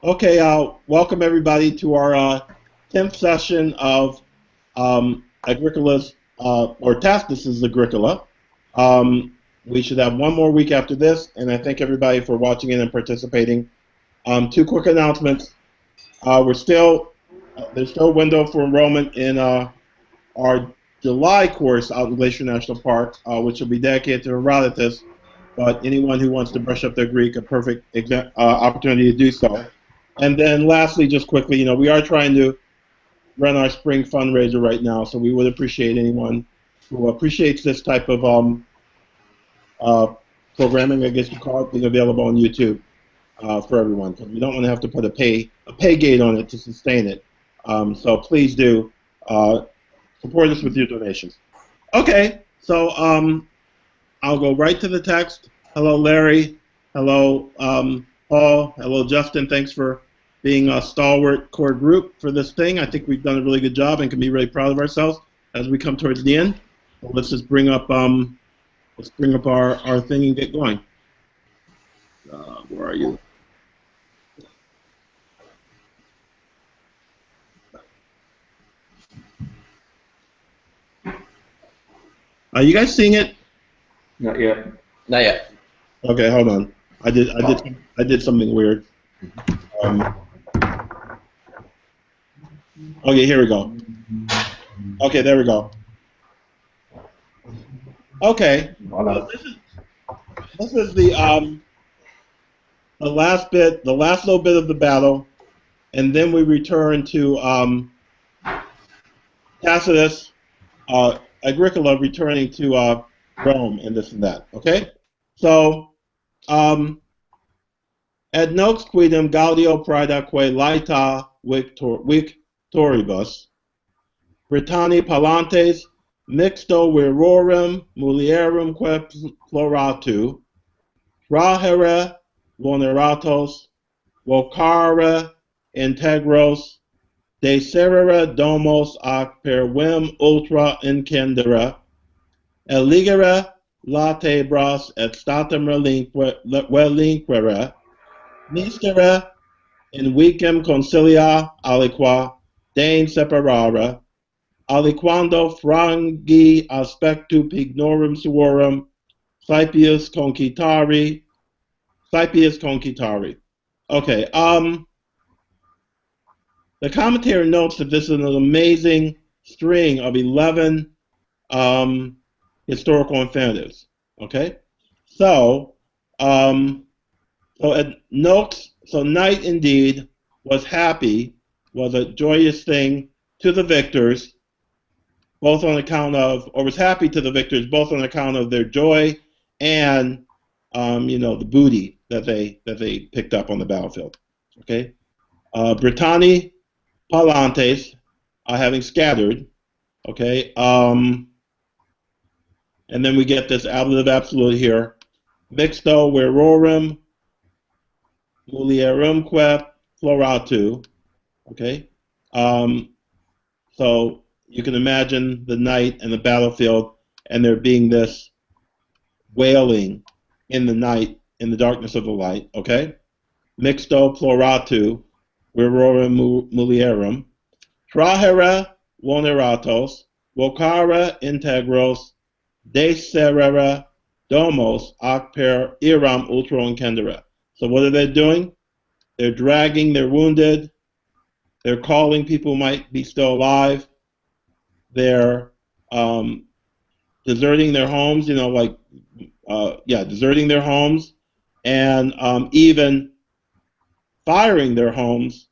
Okay, welcome everybody to our 10th session of Agricola's, or Tacitus's Agricola. We should have one more week after this, and I thank everybody for watching in and participating. Two quick announcements. There's still a window for enrollment in our July course out in Glacier National Park, which will be dedicated to Herodotus, but anyone who wants to brush up their Greek, a perfect opportunity to do so. And then lastly, just quickly, we are trying to run our spring fundraiser right now, so we would appreciate anyone who appreciates this type of uh, programming, I guess you call it, being available on YouTube for everyone. Because we don't want to have to put a pay gate on it to sustain it. So please do support us with your donations. Okay, so I'll go right to the text. Hello, Larry. Hello, Paul. Hello, Justin. Thanks for being a stalwart core group for this thing. I think we've done a really good job and can be really proud of ourselves as we come towards the end. So let's just bring up our thing and get going. Where are you? Are you guys seeing it? Not yet. Not yet. Okay, hold on. I did something weird. Okay, here we go. Okay, there we go. Okay, so this is the last bit, the last little bit of the battle, and then we return to Tacitus, Agricola returning to Rome, and this and that. Okay, so ad nox quidem gaudio praedaque laeta victoribus, Britanni palantes mixto virorum mulierum que ploratu, trahere vulneratos, vocare integros, deserere domos ac per vim ultra incendere, eligere latebras et statum relinquere, miscere in vicem concilia aliqua dein separare, aliquando frangi aspectu pignorum suorum saepius concitari. Okay, the commentary notes that this is an amazing string of 11 historical infinitives. Okay, so it notes, so night indeed was happy, was a joyous thing to the victors, both on account of, or was happy to the victors, both on account of their joy and the booty that they picked up on the battlefield. Okay, Britanni palantes having scattered. Okay, and then we get this ablative absolute here. Mixto virorum mulierumque ploratu. Okay, so you can imagine the night and the battlefield, and there being this wailing in the night, in the darkness of the light. Okay, mixto ploratu virorum mulierum, trahere vulneratos, vocare integros, deserere domos ac per iram ultra incendere. So what are they doing? They're dragging their wounded. They're calling people who might be still alive. They're deserting their homes, deserting their homes, and even firing their homes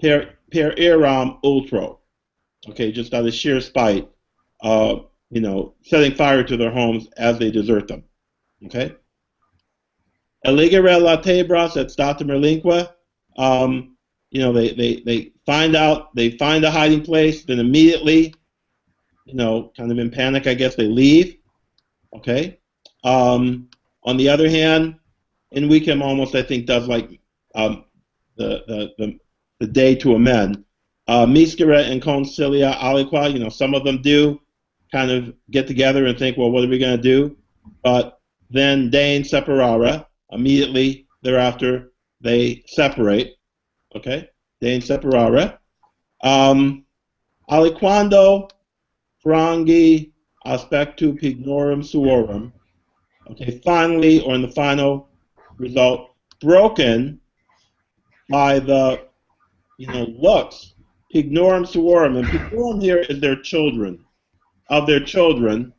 per iram ultro. Okay, just out of sheer spite, setting fire to their homes as they desert them. Okay. Eligere latebras et statum relinque. They find a hiding place, then immediately, kind of in panic, I guess, they leave. Okay. On the other hand, in Wickham almost, I think, does like the day to amend. Miscere and concilia aliqua, some of them do kind of get together and think, well, what are we going to do? But then dein separare, immediately thereafter, they separate. Okay, de inseparare. Aliquando frangi aspectu pignorum suorum. Okay, finally, or in the final result, broken by the, looks, pignorum suorum, and pignorum here is their children, of their children,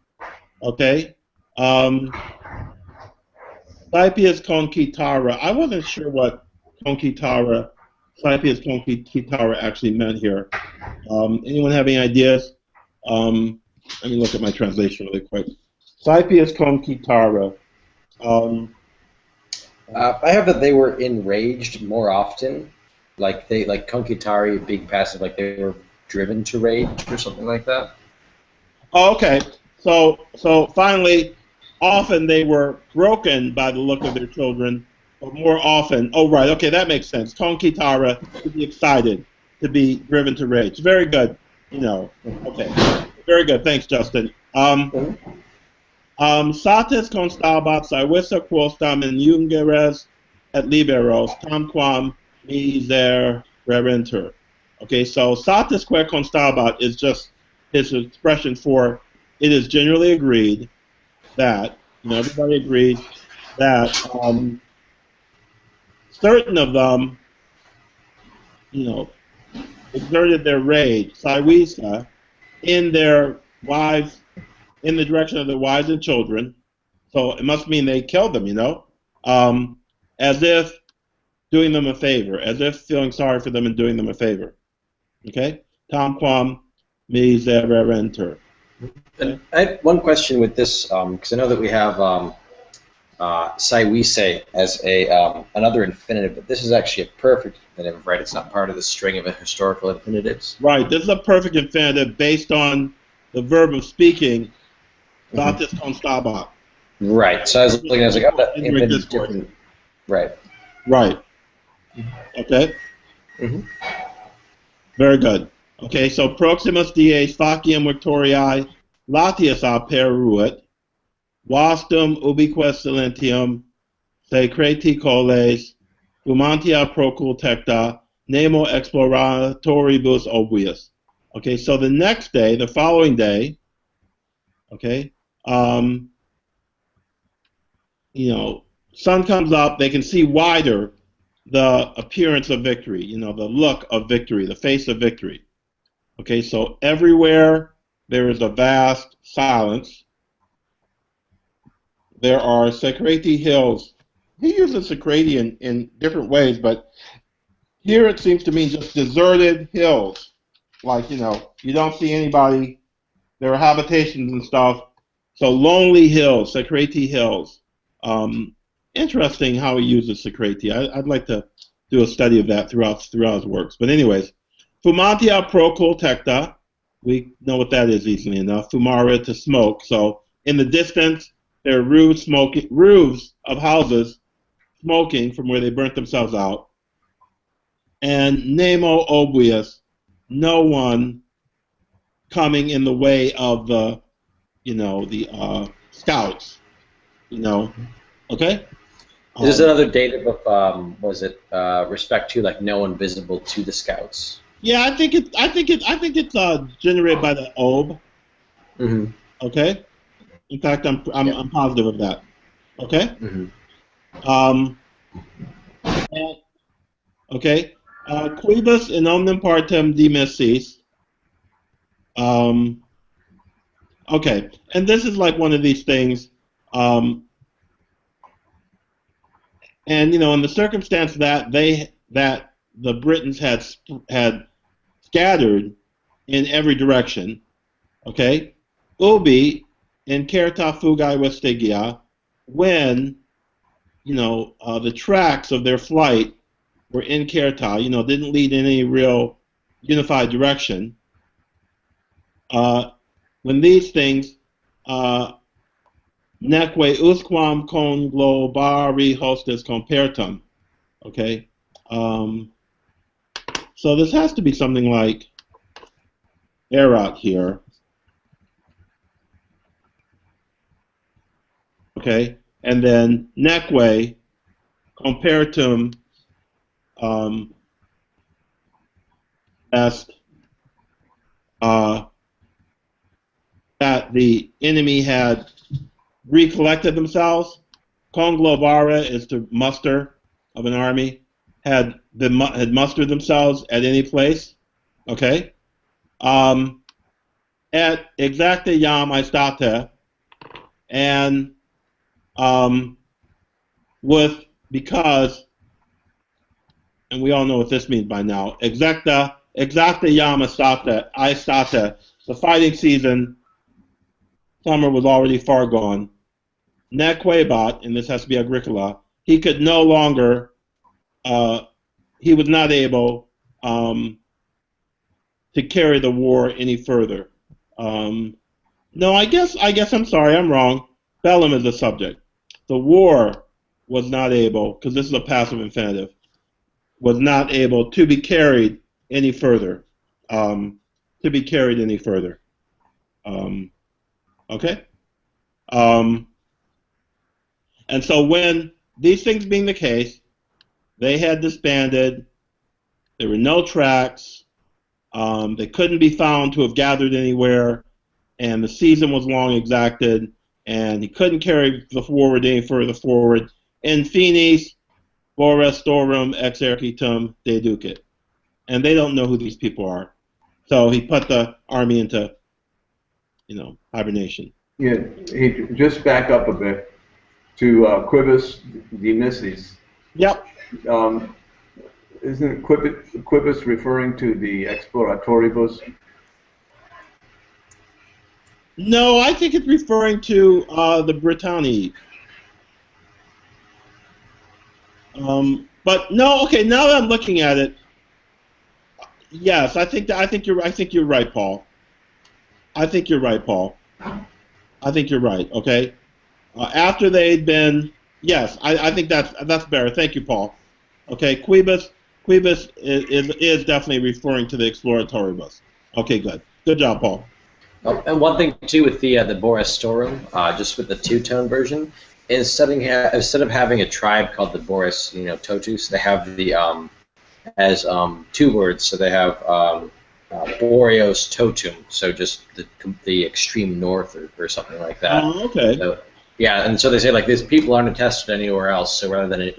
okay? Scipius concitara, I wasn't sure what concitara, Scipius concitara actually meant here. Anyone have any ideas? Let me look at my translation really quick. Scipius concitara. I have that they were enraged more often, like concitari, big passive, like they were driven to rage or something like that. Oh, okay. So finally, often they were broken by the look of their children, but more often, oh right, okay, that makes sense. Concitara, to be excited, to be driven to rage. Very good. Okay. Very good. Thanks, Justin. Satis constabat saevissa quostam in jungeres et liberos tamquam misererenter. Okay, so satis quae constabat is just his expression for it is generally agreed that, everybody agrees that certain of them, exerted their rage, saevissa, in their wives, in the direction of their wives and children. So it must mean they killed them, as if doing them a favor, as if feeling sorry for them and doing them a favor. Okay? Tamquam misererenter. And I had one question with this, because I know that we have Saiwise as another infinitive, but this is actually a perfect infinitive, right? It's not part of the string of historical infinitives. Right. This is a perfect infinitive based on the verb of speaking, satis constabat. Right. So I was looking, I was like, oh, that infinitive is different. Right. Right. Okay. Very good. Okay, so proximus dies faciam victoriae latius aperuit, vastum ubique silentium, secreti coles, fumantia procultecta, nemo exploratoribus obvius. Okay, so the next day, the following day, okay, sun comes up, they can see wider the appearance of victory, the look of victory, the face of victory. Okay, so everywhere there is a vast silence. There are Secreti hills. He uses Secreti in different ways, but here it seems to mean just deserted hills. Like, you don't see anybody. There are habitations and stuff. So lonely hills, Secreti hills. Interesting how he uses Secreti. I'd like to do a study of that throughout his works. But anyways, fumantia procultecta, we know what that is easily enough. Fumare, to smoke. So in the distance, there are roofs of houses smoking from where they burnt themselves out. And nemo obvious, no one coming in the way of the, scouts. Okay. Is another dative of was it respect to, like no one visible to the scouts? Yeah, I think it's generated by the ob. Okay. In fact, I'm positive of that. Okay. Okay. Quibus in omnem partem dimissis. Okay, and this is like one of these things. And in the circumstance that the Britons had scattered in every direction, okay, ubi in certa fugae vestigia, when the tracks of their flight were in certa, didn't lead in any real unified direction. When these things neque usquam conglobari hostis compertum. Okay, so this has to be something like erat here. Okay, and then neque compertum As uh, that the enemy had recollected themselves. Conglobare is to muster of an army, had mustered themselves at any place. Okay. At exacte jam aestate, and with because, and we all know what this means by now. Exacte jam aestate, the fighting season, summer was already far gone. Nequebat, and this has to be Agricola, he could no longer, he was not able to carry the war any further. No, I guess I'm sorry, I'm wrong. Bellum is the subject. The war was not able, because this is a passive infinitive, was not able to be carried any further. To be carried any further. Okay? And so when these things being the case, they had disbanded, there were no tracks, they couldn't be found to have gathered anywhere, and the season was long exacted, and he couldn't carry the forward any further forward. In finis, forestorum exercitum deducit. And they don't know who these people are. So he put the army into, hibernation. Yeah, he just back up a bit to Quibus Demisses. Yep. Isn't Quibus referring to the Exploratoribus? No, I think it's referring to the Britanniae. But no, okay. Now that I'm looking at it, yes, I think you're right, Paul. I think you're right. Okay. After they'd been, yes, I think that's better. Thank you, Paul. Okay, Quibus is definitely referring to the Exploratoribus. Okay, good. Good job, Paul. Oh, and one thing too with the Borestorum, just with the two-tone version, instead of having a tribe called the Boris, Totus, they have the as two words. So they have Boreos Totum, so just the extreme north or something like that. Oh, okay. So, yeah, and so they say like these people aren't attested anywhere else. So rather than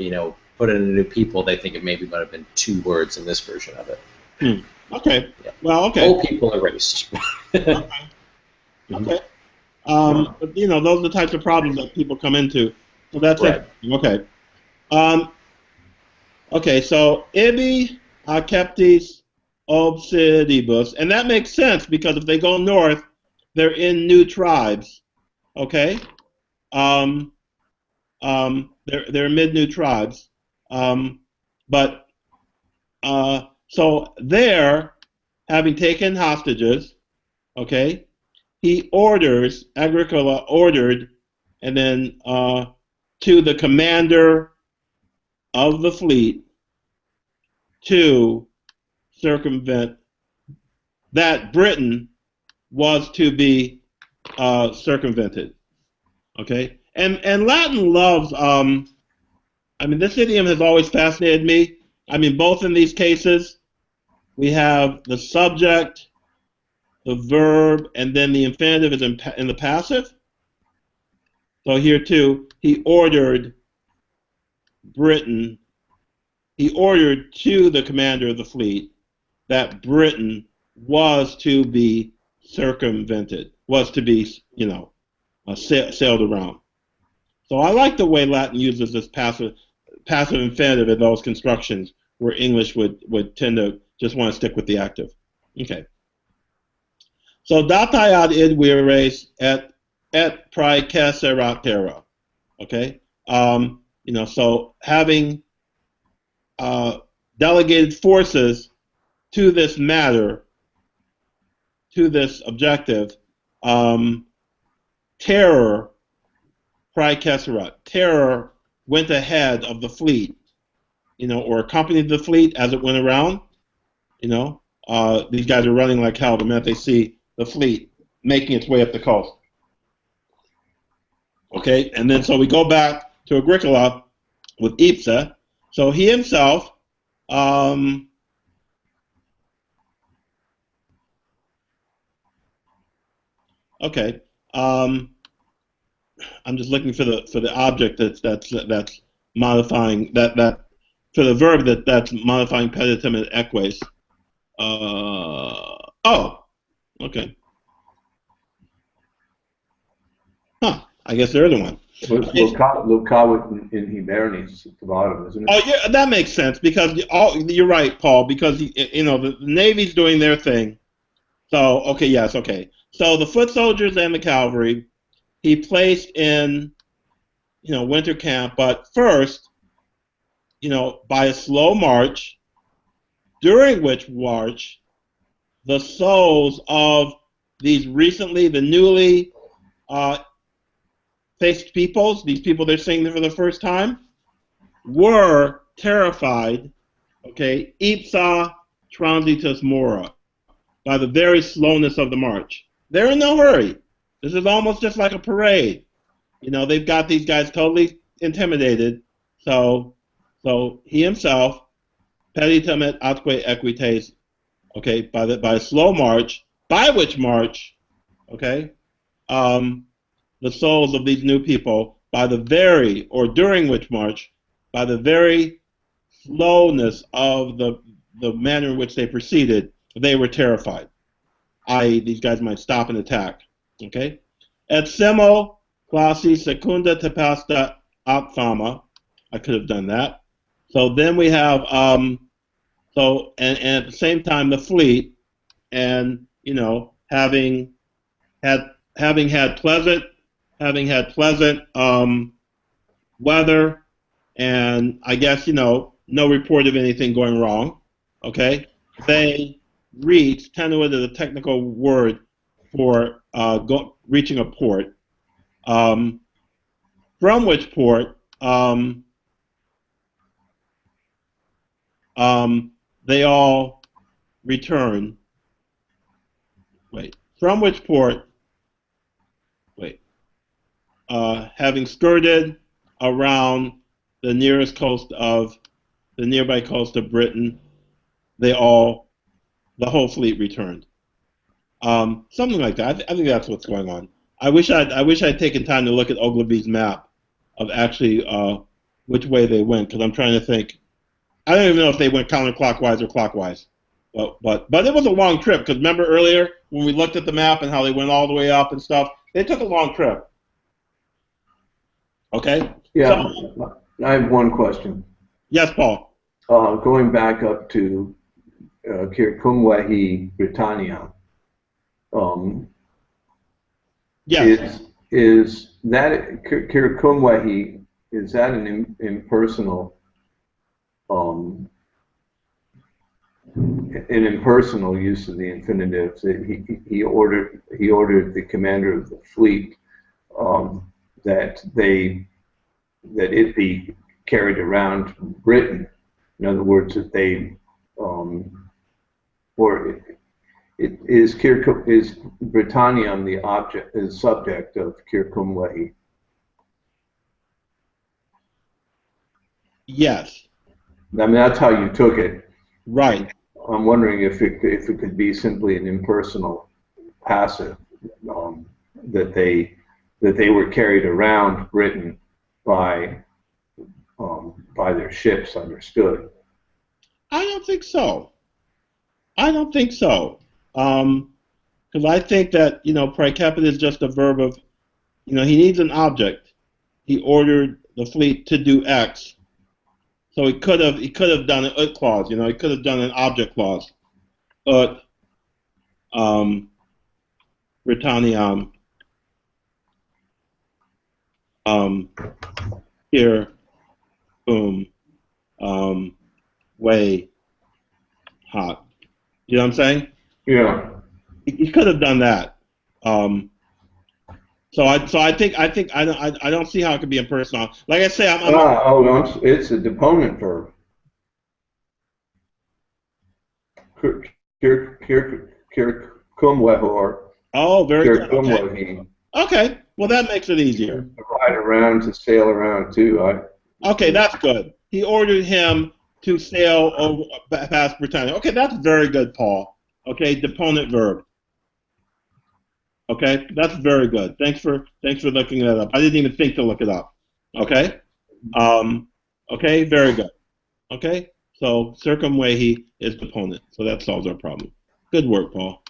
put in a new people, they think it maybe might have been two words in this version of it. Okay. Yeah. Well, okay. All people erased. Okay. Okay. But those are the types of problems that people come into. So that's right. it. Okay. Okay. So ibi acceptis obsidibus, and that makes sense because if they go north, they're in new tribes. Okay. They're mid-new tribes. So there, having taken hostages, okay, Agricola ordered, and then to the commander of the fleet to circumvent, that Britain was to be circumvented. Okay? And Latin loves, this idiom has always fascinated me. Both in these cases, we have the subject, the verb, and then the infinitive is in the passive. So here too, he ordered Britain, he ordered to the commander of the fleet that Britain was to be circumvented, was to be, sailed around. So I like the way Latin uses this passive infinitive in those constructions where English would tend to just want to stick with the active. Okay. So datai ad id vires et praecerat terra. Okay. So having delegated forces to this matter, to this objective, terror went ahead of the fleet, or accompanied the fleet as it went around. These guys are running like hell the minute they see the fleet making its way up the coast. Okay, and then so we go back to Agricola with Ipsa. So he himself Okay. I'm just looking for the object that's modifying that for the verb that's modifying peditum and eques. Oh, okay. Huh. I guess there is one. Locavit in Hiberni's at the bottom, isn't it? Oh, yeah, that makes sense because you're right, Paul. Because the Navy's doing their thing. So okay, yes, okay. So the foot soldiers and the cavalry, he placed in winter camp, but first, by a slow march, during which march the souls of the newly uh, faced peoples, these people they're seeing for the first time, were terrified, okay, ipsa transitus mora, by the very slowness of the march. They're in no hurry. This is almost just like a parade. They've got these guys totally intimidated. So he himself, peditum et atque equites, okay, by a slow march, by which march, okay, the souls of these new people, during which march, by the very slowness of the manner in which they proceeded, they were terrified. I.e., these guys might stop and attack. Okay? Et semo classi secunda tepasta aut fama. I could have done that. So then we have and at the same time the fleet, and having had pleasant weather, and I guess no report of anything going wrong. Okay, they reached. Tenuit is a technical word for reaching a port. From which port they all return. Wait. From which port? Wait. Having skirted around the nearby coast of Britain, the whole fleet returned. Something like that. I think that's what's going on. I wish I'd taken time to look at Ogilvy's map of actually which way they went, because I'm trying to think. I don't even know if they went counterclockwise or clockwise. But it was a long trip, because remember earlier when we looked at the map and how they went all the way up and stuff? They took a long trip. Okay? Yeah, So, I have one question. yes, Paul. Going back up to Circumvehi Britannia, Yes. is that Circumvehi, is that an impersonal use of the infinitive? He ordered the commander of the fleet that it be carried around Britain. In other words, that they or is Britannium the subject of Circumvehi? Yes. I mean, that's how you took it. Right. I'm wondering if it could be simply an impersonal passive, that they were carried around Britain by their ships. Understood. I don't think so. Because I think that praecepit is just a verb of, he needs an object. He ordered the fleet to do X. So he could have done an ut clause. He could have done an object clause. Ut Britanniam here way hot. You know what I'm saying? Yeah. He could have done that. So I think I don't see how it could be impersonal. Like I say, It's a deponent verb. Circumvehor. Oh, very good. Okay. Okay. Well, that makes it easier. To ride around, to sail around too. Okay, that's good. He ordered him to sail over past Britannia. Okay, that's very good, Paul. Okay, deponent verb. Okay, that's very good. Thanks for looking that up. I didn't even think to look it up. Okay, um, okay, very good. Okay, so circumvehi is the opponent, so that solves our problem. Good work, Paul.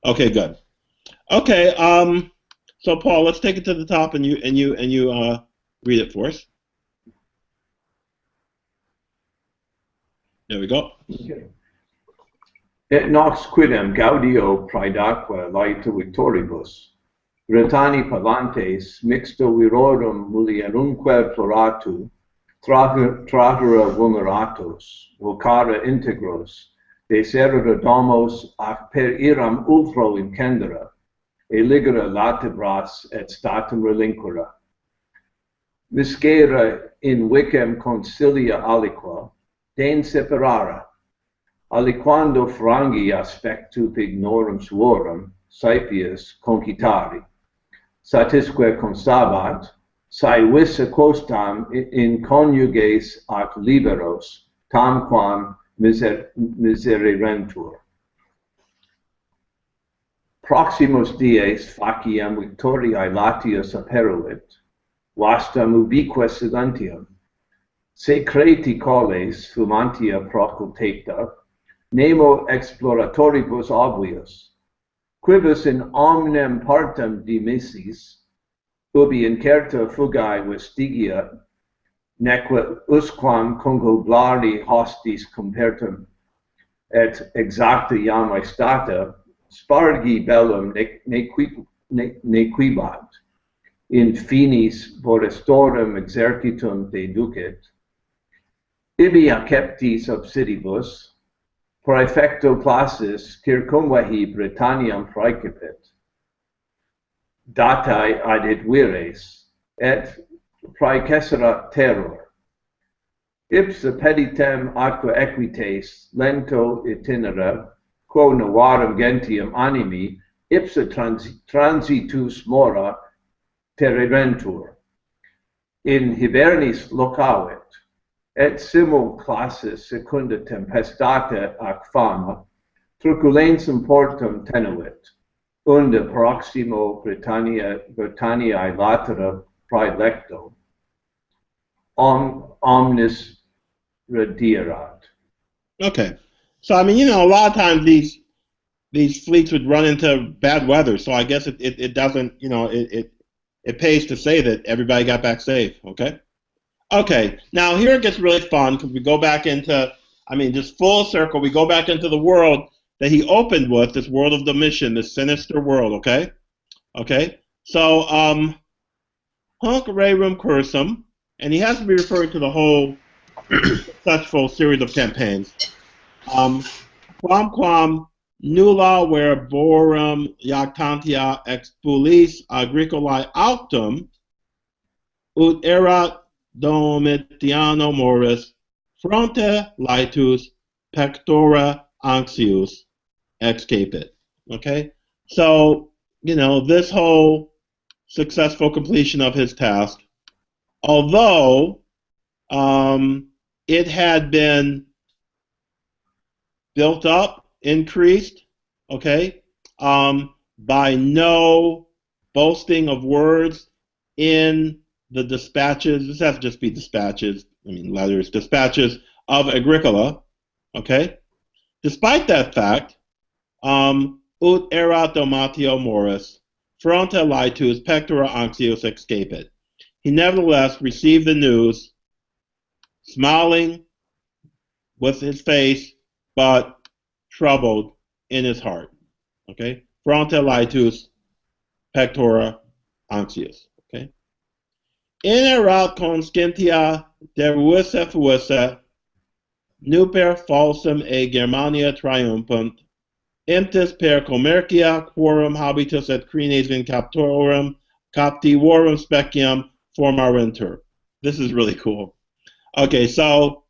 Okay, good. Okay, so Paul, let's take it to the top, and you read it for us. There we go. Okay. Et nox quidem gaudio praedaque laeta victoribus, Britani palantes mixto virorum mulierumque ploratu, tratura vulneratos, vocara integros, deserere domos ac per iram ultro incendere, e ligera latibras et statum relinquere. Viscere in vicem consilia aliqua, den separara, aliquando frangi aspectu ignorum suorum, saepius concitari, satisque constabat, sae visse quostam in conjuges ac liberos, tamquam misererentur. Proximus dies faciem victoriae latius aperuit, vastam ubique silentium, se creti coles fumantia procultata, nemo exploratoribus obvius, quibus in omnem partem dimissis, ubi incerta fugae vestigia, neque usquam congoblari hostis compertum, et exacta iam stata, spargi bellum nequibat, in finis forestorum exercitum deducit, ibi acceptis obsidibus, praefecto placis circumvehi Britanniam praecipit, datae adit vires, et praeceserat terror. Ipsa peditem atque equites lento itinere, quo novarum gentium animi, ipsa transitus mora terrerentur. In hibernis locavit, et simul classis secunda tempestate ac fama, truculensum portum tenuit, unde proximo Britanniae latera praelecto, omnis redierat. Okay, so I mean, a lot of times these fleets would run into bad weather, so I guess it doesn't, it pays to say that everybody got back safe. Okay. Okay, now here it gets really fun because we go back into, just full circle, we go back into the world that he opened with, this world of Domitian, this sinister world, okay? Okay, so, Hunc Rerum Cursum, and he has to be referring to the whole successful series of campaigns. Quamquam nulla verborum jactantia expulis Agricolae auctum, ut erat Domitiano Moris, fronte laetus pectora anxius excapit. Okay? So, this whole successful completion of his task, although it had been built up, increased, okay, by no boasting of words in the dispatches, this has to just be dispatches, letters, dispatches of Agricola, okay? Despite that fact, ut erat domatio moris, fronte laetus pectora anxius excapit. He nevertheless received the news, smiling with his face, but troubled in his heart, okay? Fronte laetus pectora anxius, okay? In erat conscientia deruisse fuisse, nuper falsum e Germania triumphant, emptis per commercia quorum habitus et crines in captorum, captivorum specium formarentur. This is really cool. Okay, so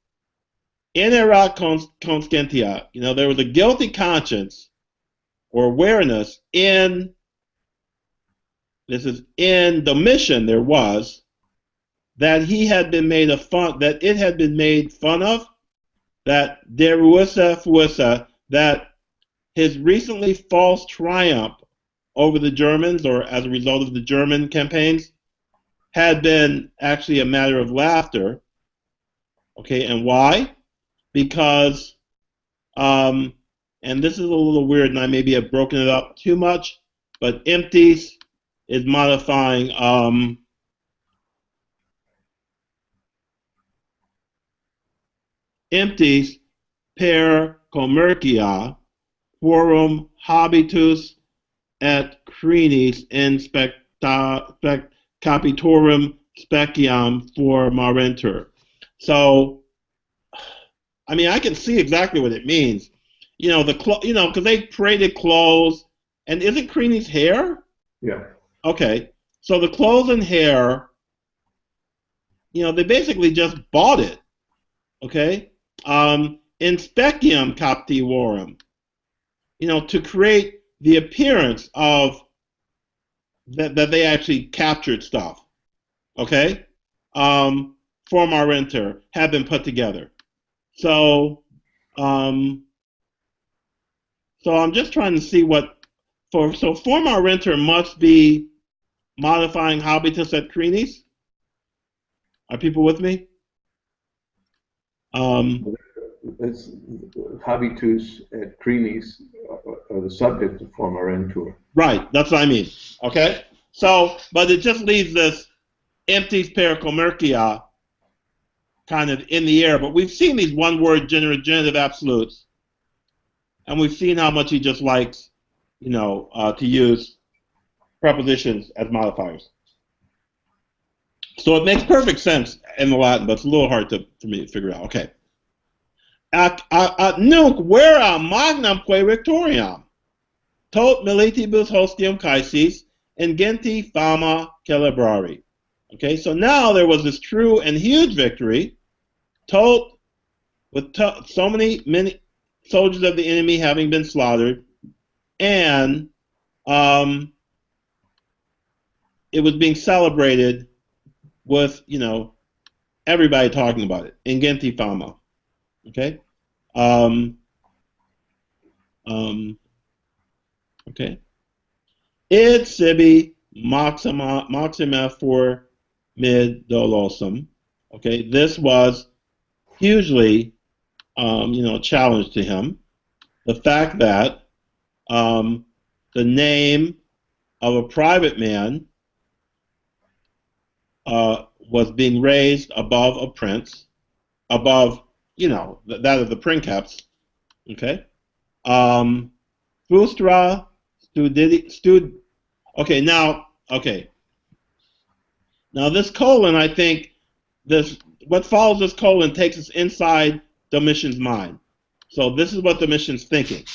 in erat conscientia, there was a guilty conscience or awareness in Domitian, there was, that he had been made that it had been made fun of, that deruisse fuisse, that his recently false triumph over the Germans, or as a result of the German campaigns, had been actually a matter of laughter. Okay, and why? Because, and this is a little weird, and I maybe have broken it up too much, but empties is modifying empties per commercia forum habitus et crinis in capitorum speciam formarenter. So, I mean, I can see exactly what it means. You know, because they paraded clothes, and isn't Creany's hair? Yeah. Okay, so the clothes and hair, they basically just bought it. Okay, in speciam captivorum, to create the appearance of that they actually captured stuff. Okay, formarenter have been put together. So, so I'm just trying to see so formarenter must be modifying habitus et crinis. Are people with me? It's habitus et crinis are the subject of formarentur. Right, that's what I mean. Okay, so but it just leaves this empties per commercia kind of in the air. But we've seen these one-word genitive absolutes, and we've seen how much he just likes, to use prepositions as modifiers. So it makes perfect sense in the Latin, but it's a little hard for me to figure out. Okay. Nunc vera magnamque victoriam, tot militibus hostium caesis, ingenti fama celebrari. Okay, so now there was this true and huge victory, tot, with so many soldiers of the enemy having been slaughtered, and it was being celebrated with, everybody talking about it. Ingenti fama. Okay. Okay. Id sibi maxima for mid dolosum. Okay. This was hugely, challenge to him. The fact that the name of a private man was being raised above a prince, above, that of the princeps. Okay. Frustra okay, now this colon, I think what follows this colon takes us inside Domitian's mind. So this is what Domitian's thinking.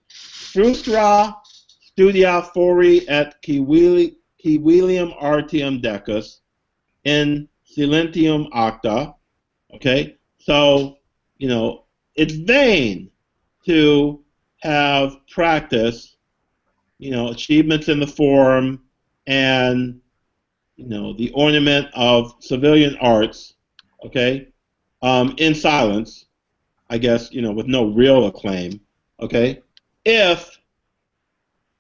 Frustra studia fori et civilium artium decus in silentium acta. Okay, so it's vain to have practice, achievements in the forum and the ornament of civilian arts, okay, in silence, I guess, with no real acclaim, okay, if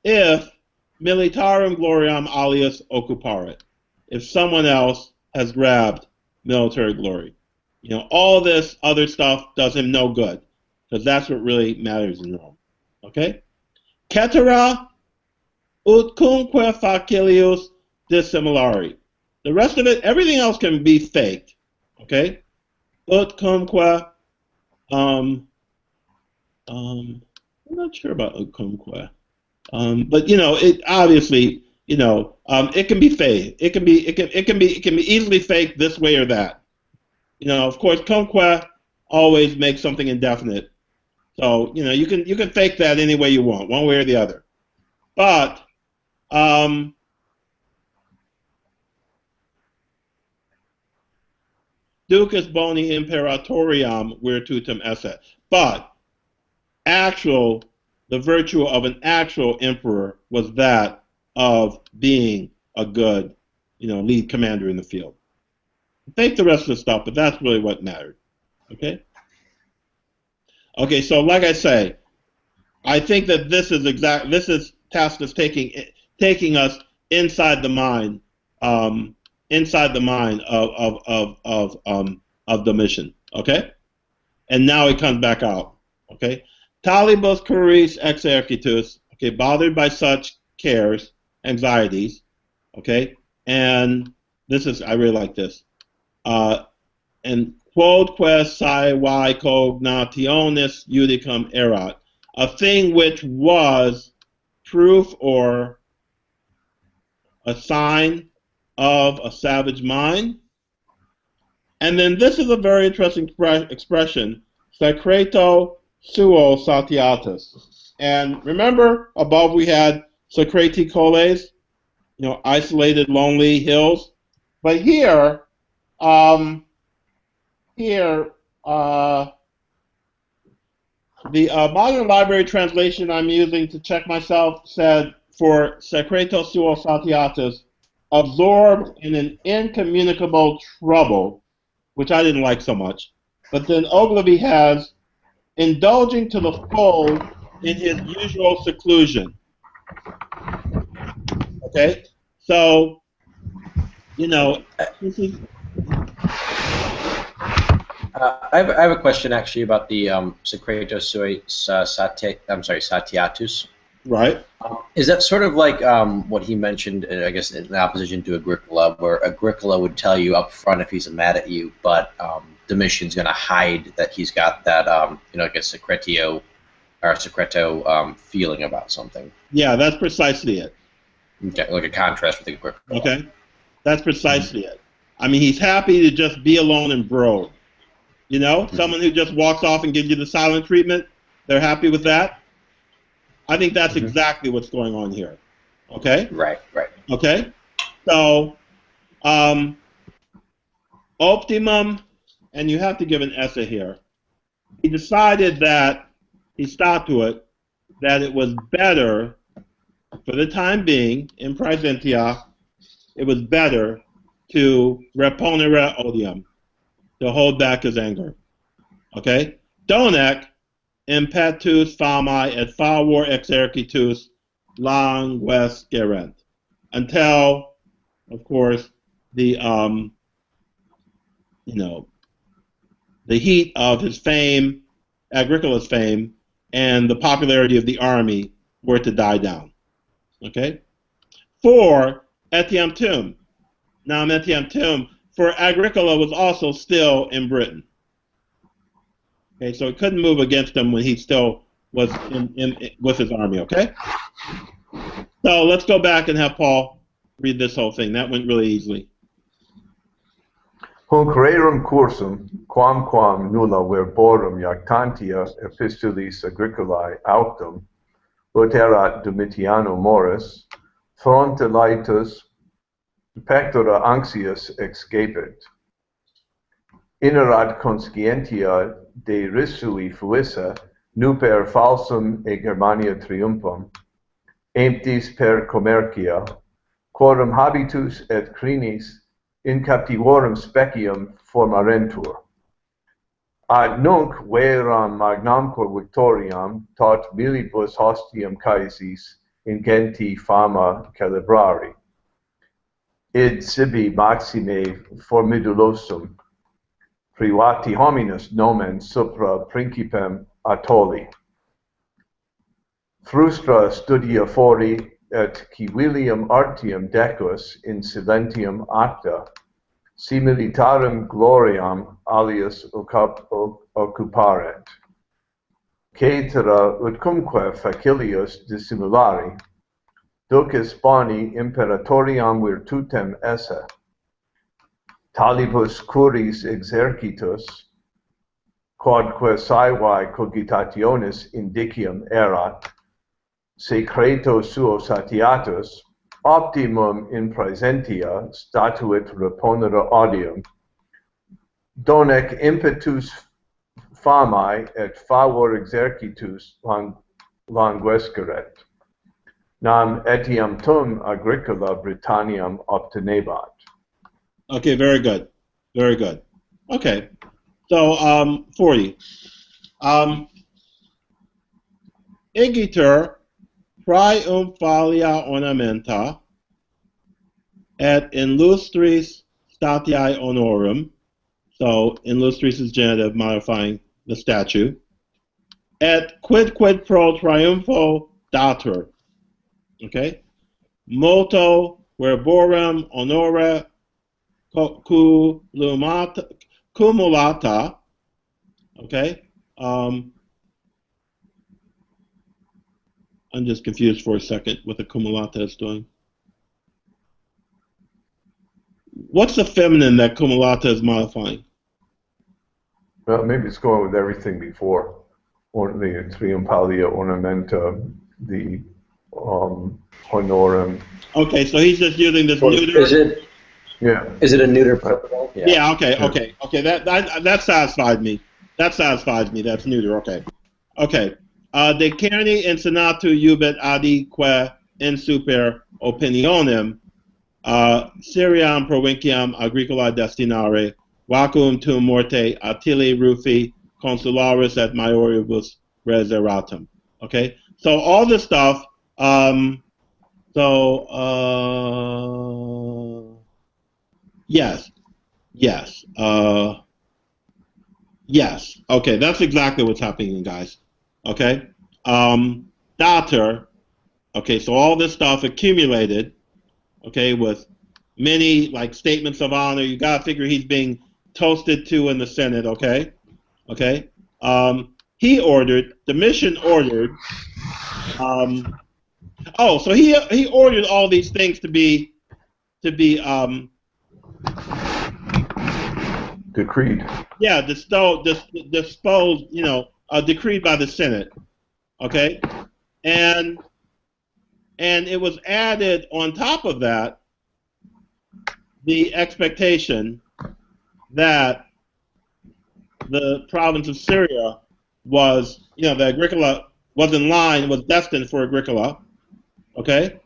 militarum gloriam alias occuparet, if someone else has grabbed military glory. All this other stuff does him no good, because that's what really matters in Rome. Okay? Cetera utcunque facilius dissimilari. The rest of it, everything else can be faked. Okay? Utcunque, I'm not sure about utcunque. But it obviously, it can be faked. It can be easily faked this way or that. Of course, cumque always makes something indefinite. So, you can fake that any way you want, one way or the other. But Ducus boni imperatoriam virtutum esse. But the virtue of an actual emperor was that of being a good, lead commander in the field. Fake the rest of the stuff, but that's really what mattered. Okay? Okay, so like I say, I think that this is Tacitus taking taking us inside the mind, inside the mind of Domitian. Okay, and now he comes back out. Okay, talibus curis exercitus. Okay, bothered by such cares, anxieties. Okay, and this is I really like this. And quod quest sive cognationis judicum erat, a thing which was proof or a sign of a savage mind. And then this is a very interesting expression, secreto suo satiatus. And remember, above we had secreti coles, isolated, lonely hills. But here, here, the modern library translation I'm using to check myself said for secreto suo satiatus, absorbed in an incommunicable trouble, which I didn't like so much. But then Ogilvy has indulging to the full in his usual seclusion. Okay? So, this is. I have a question actually about the secreto sui satiatus. Right. Is that sort of like what he mentioned, I guess, in opposition to Agricola, where Agricola would tell you up front if he's mad at you, but Domitian's going to hide that he's got that, like a secretio or a secreto feeling about something? Yeah, that's precisely it. Okay, like a contrast with Agricola. Okay, that's precisely it. I mean, he's happy to just be alone and brood. Someone who just walks off and gives you the silent treatment, they're happy with that. I think that's exactly what's going on here. Okay? Right. Okay? So, optimum, and you have to give an essay here. He decided that, he statuit, that it was better, for the time being, in praesentia, it was better to reponere odium, to hold back his anger. Okay? Donec impetus fami et favor exercitus languescerent. Until, of course, the the heat of his fame, Agricola's fame, and the popularity of the army were to die down. Okay? 4. Etiam tum. Now, etiam tum, for Agricola was also still in Britain. Okay, so it couldn't move against him when he still was with his army, okay? So let's go back and have Paul read this whole thing. That went really easily. Hunc rerum cursum, quamquam nulla verborum jactantia epistulis Agricolae auctum, ut erat Domitiano Morris, frontalitus pectora anxius excapit. Inerat conscientia de risui fuissa, nuper falsum e Germania triumphum, emptis per commercia, quorum habitus et crinis in captivorum specium formarentur. Ad nunc veram magnamque victoriam tot milibus hostium caesis in genti fama celebrari. Id sibi maxime formidulosum, privati hominis nomen supra principem Attoli. Frustra studia fori et civilium artium decus in silentium acta, similitarum gloriam alias occuparet. Caetera utcumque facilius dissimulari, ducis boni imperatoriam virtutem esse, talibus curis exercitus, quodque saevae cogitationis indicium erat, secreto suo satiatus, optimum in praesentia statuit reponere odium, donec impetus famae et favor exercitus languesceret. Nam etiam tum Agricola Britanniam obtenebat. Okay, very good. Very good. Okay, so 40. Igitur triumphalia ornamenta et illustris statiae honorum. So illustris is genitive, modifying the statue. Et quid pro triumpho datur. Okay? Multo verborum honora cumulata. Okay? I'm just confused for a second what the cumulata is doing. What's the feminine that cumulata is modifying? Well, maybe it's going with everything before. Or the triumphalia ornamenta, the honorum. Okay, so he's just using this neuter. Is it? Yeah. Is it a neuter plural? Yeah. Okay. That satisfied me. That satisfies me. That's neuter. Okay. Okay. De carni in senatu jubet adique in super opinionem Syriam provinciam Agricola destinare vacuum tum morte Attili Rufi consularis et maioribus reseratum. Okay, so all this stuff. Yes. Yes. Okay, that's exactly what's happening, guys. Okay. Dater. Okay, so all this stuff accumulated. Okay, with many like statements of honor. You gotta figure he's being toasted to in the Senate. Okay. Okay. He ordered. The mission ordered. So he ordered all these things to be decreed. Yeah, disposed. Decreed by the Senate. Okay, and it was added on top of that the expectation that the province of Syria was, that Agricola was in line, was destined for Agricola. Okay,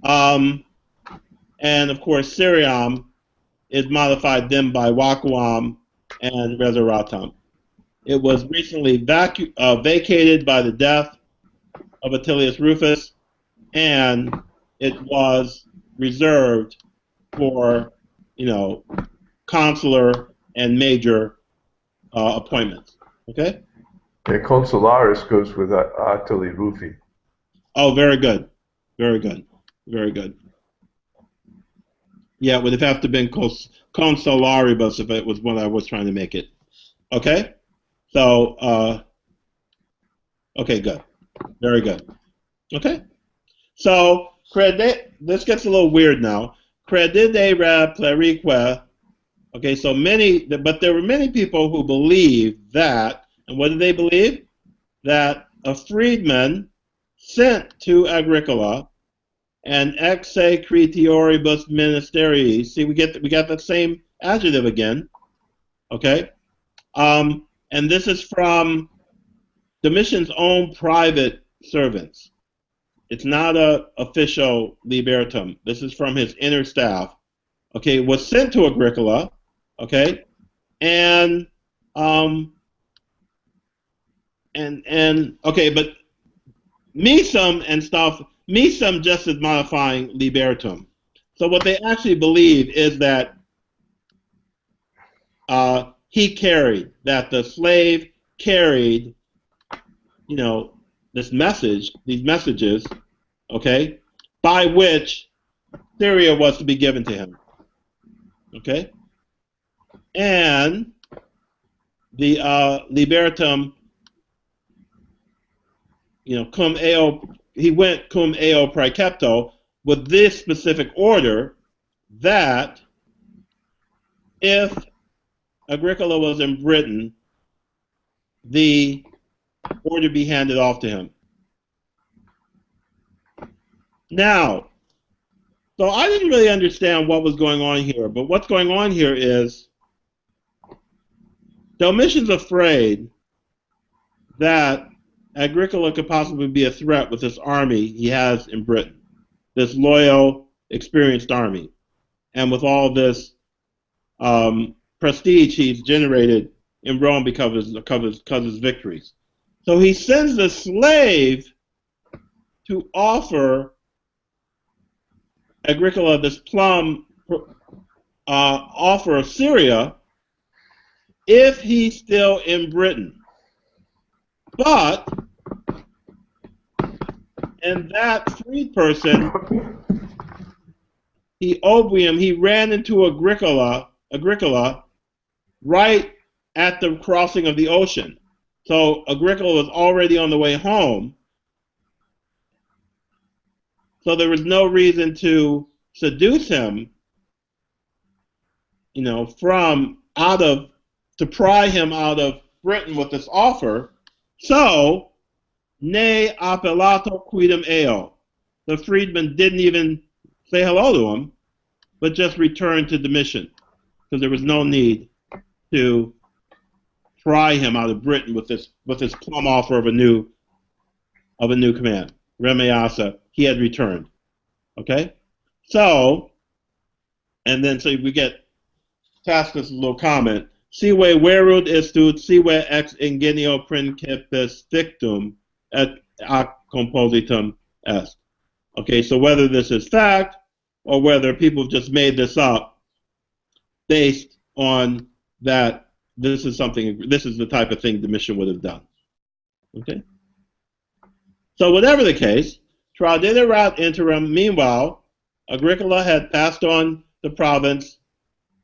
and of course Syriam is modified then by vacuum and reseratum. It was recently vacated by the death of Attilius Rufus, and it was reserved for, consular and major appointments. Okay? And consularis goes with Attili Rufi. Oh, very good. Very good. Very good. Yeah, it would have to have been consularibus if it was what I was trying to make it. Okay? So, okay, good. Very good. Okay? So, this gets a little weird now. Credidere plerique. Okay, so but there were many people who believed that, and what did they believe? That a freedman sent to Agricola and ex secretioribus ministerii. See, we got that same adjective again. Okay? And this is from Domitian's own private servants. It's not a official libertum. This is from his inner staff. Okay, was sent to Agricola. Okay, and okay, but misum and stuff. Misum just is modifying libertum. So what they actually believe is that he carried, that the slave carried, this message, these messages, okay, by which Syria was to be given to him. Okay? And the libertum, cum eo, he went cum eo praecepto with this specific order that if Agricola was in Britain, the order be handed off to him. Now, so I didn't really understand what was going on here, but what's going on here is Domitian's afraid that Agricola could possibly be a threat with this army he has in Britain, this loyal, experienced army, and with all this prestige he's generated in Rome because of his victories. So he sends the slave to offer Agricola this plum offer of Syria if he's still in Britain. But, and that freed person, he ran into Agricola right at the crossing of the ocean. So Agricola was already on the way home. So there was no reason to seduce him, to pry him out of Britain with this offer. So, ne appellato quidem eo. The freedman didn't even say hello to him, but just returned to Domitian, because there was no need to pry him out of Britain with this plum offer of a new command. Remeasa, he had returned. Okay? So, and then so we get Tacitus' little comment. Sive verud istut, sive ex ingenio principis fictum et ac compositum est. Okay, so whether this is fact or whether people just made this up based on that this is the type of thing Domitian would have done. Okay? So whatever the case, tradiderat interim, meanwhile, Agricola had passed on the province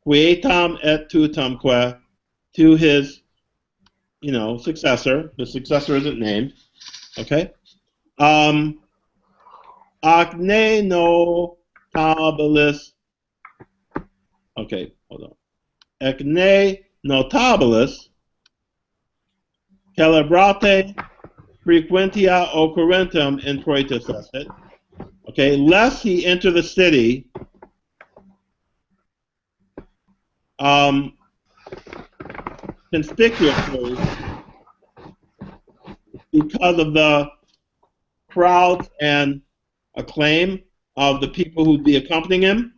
quietam et tutumque to his, successor. The successor isn't named. Okay? Acne notabilis. Okay, hold on. Acne notabilis celebrate frequentia occurrentum introitus est. Okay, lest he enter the city conspicuously because of the crowds and acclaim of the people who'd be accompanying him.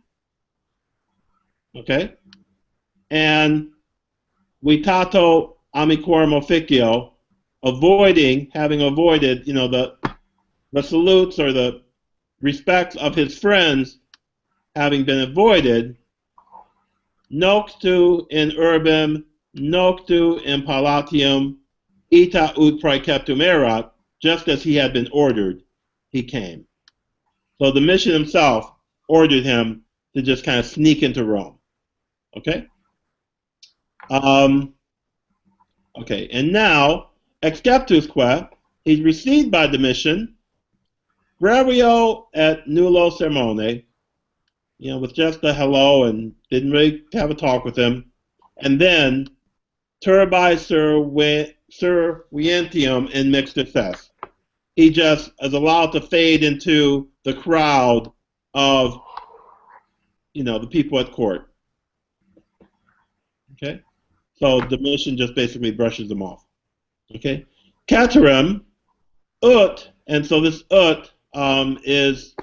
Okay? And vitato amicorum officio, having avoided, the salutes or the respects of his friends having been avoided, noctu in urbem, noctu in palatium, ita ut praeceptum erat, just as he had been ordered, he came. So Domitian himself ordered him to just kind of sneak into Rome. Okay? Okay, and now, exceptusque, he's received by Domitian, brevio et nullo sermone, with just a hello and didn't really have a talk with him. And then, turbi sur vientium in mixtus est. He just is allowed to fade into the crowd of, the people at court. Okay? So Domitian just basically brushes them off. Okay? Caterem, ut, and so this ut is,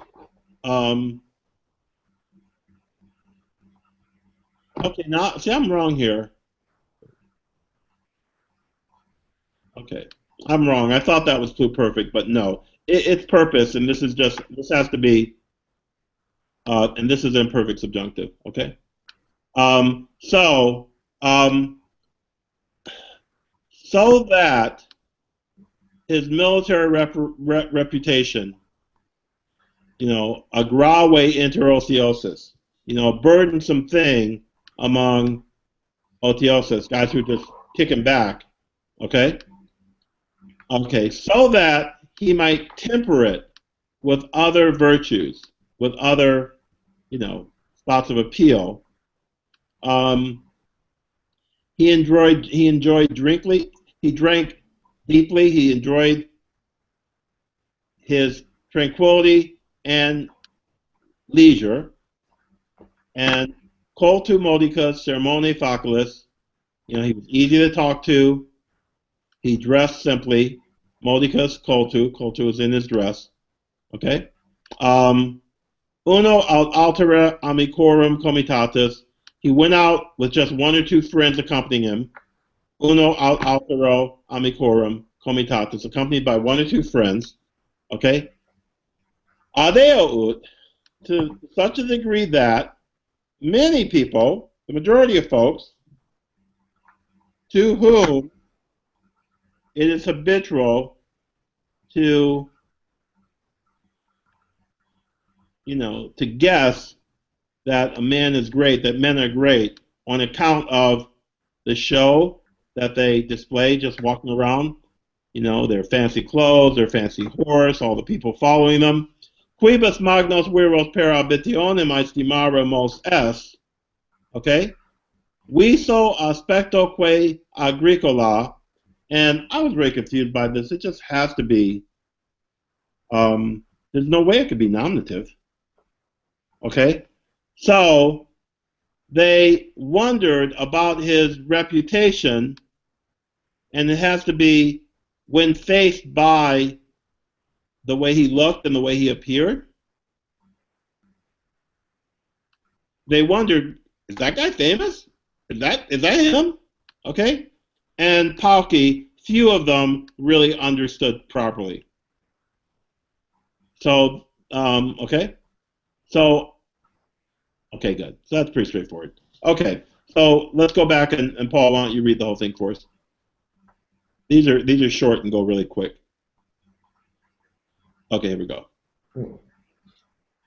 okay, now, see, I'm wrong here. Okay, I'm wrong. I thought that was pluperfect, but no. It's purpose, and this has to be, and this is imperfect subjunctive, okay? So that his military reputation, a grave inter ociosis, a burdensome thing among otiosus, guys who just kick him back, okay? Okay, so that he might temper it with other virtues, with other, spots of appeal. He drank deeply, he enjoyed his tranquility and leisure, and cultu modicus sermone facilis, he was easy to talk to, he dressed simply, modicus cultu is in his dress, okay? Uno altera amicorum comitatus, he went out with just one or two friends accompanying him, uno altero amicorum comitatus, accompanied by one or two friends, okay? Adeo ut, to such a degree that many people, the majority of folks, to whom it is habitual to, to guess that a man is great, that men are great, on account of the show that they display just walking around, their fancy clothes, their fancy horse, all the people following them. Quibus magnos viros per ambitionem aestimare mos est. Okay? We so aspecto que Agricola, and I was very confused by this. It just has to be, there's no way it could be nominative. Okay? So, they wondered about his reputation, and it has to be when faced by the way he looked and the way he appeared. They wondered, is that guy famous? Is that him? Okay? And Pauci, few of them really understood properly. So, okay? So, okay, good. So that's pretty straightforward. Okay, so let's go back and Paul, why don't you read the whole thing for us? These are short and go really quick. Okay, here we go.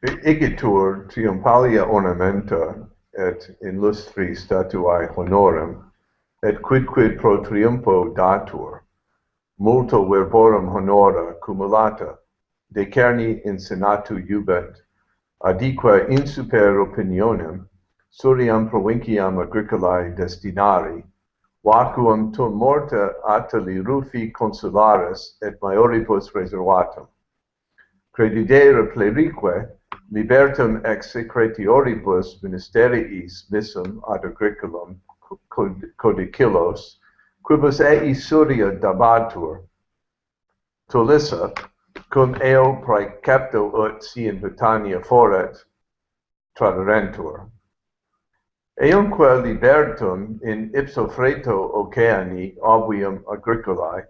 Igitur triumpalia ornamenta et illustri statuae honorem et quidquid pro triumpho datur multo verborum honora cumulata decerni in senatu jubent adique in super opinionem suriam provinciam Agricolae destinari vacuum tum morta atali rufi consularis et maioribus reservatum credidere plerique libertum ex secretioribus ministeriis missum ad Agricolum codicillos, quibus ei suria dabatur, Tulissa, cum eo praecepto ut si in Britannia foret, traderentur. Eumque libertum in ipso freto oceani obvium Agricolae,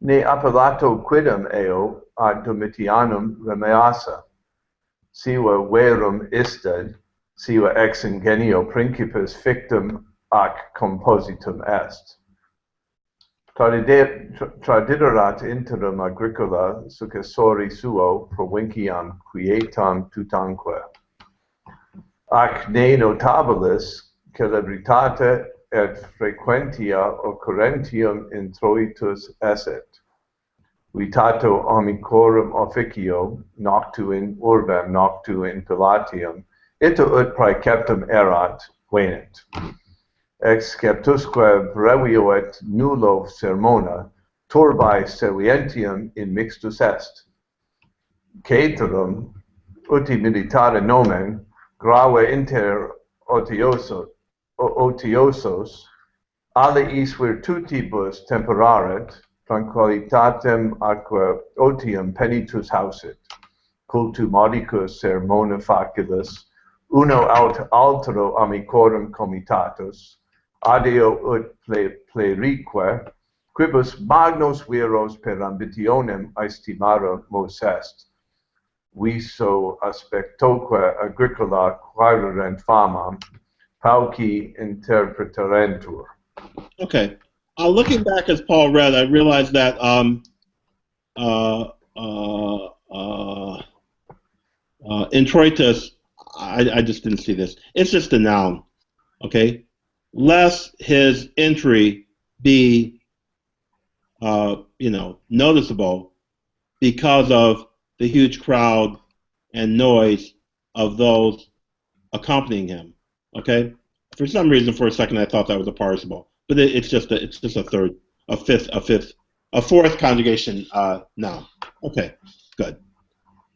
ne appellato quidem eo ad Domitianum remeassa, siva verum isted, siva ex ingenio principis fictum ac compositum est. Tradiderat interim Agricola successori suo provinciam quietam tutanque. Ac ne notabilis celebritate et frequentia occurrentium introitus esset. Vitato amicorum officio, noctu in urbem, noctu in Pilatium, ita ut praeceptum erat, venit. Ex sceptusque brevio et nullo sermona, turbae servientium in mixtus est. Caeterum, uti militare nomen, grave inter otiosos, aliis virtutibus temperaret, tranquillitatem aqua otium penitus hausit, cultu modicus sermona facilis, uno aut altero amicorum comitatus, adeo ut plerique, quibus magnos viros per ambitionem aestimare mos est, viso aspectoque Agricola quaerent famam, pauci interpreterentur. Okay. Looking back as Paul read, I realized that introitus, I just didn't see this. It's just a noun, okay? Lest his entry be, noticeable because of the huge crowd and noise of those accompanying him, okay? For some reason, for a second, I thought that was a participle. But it's just a fourth conjugation noun. Okay, good.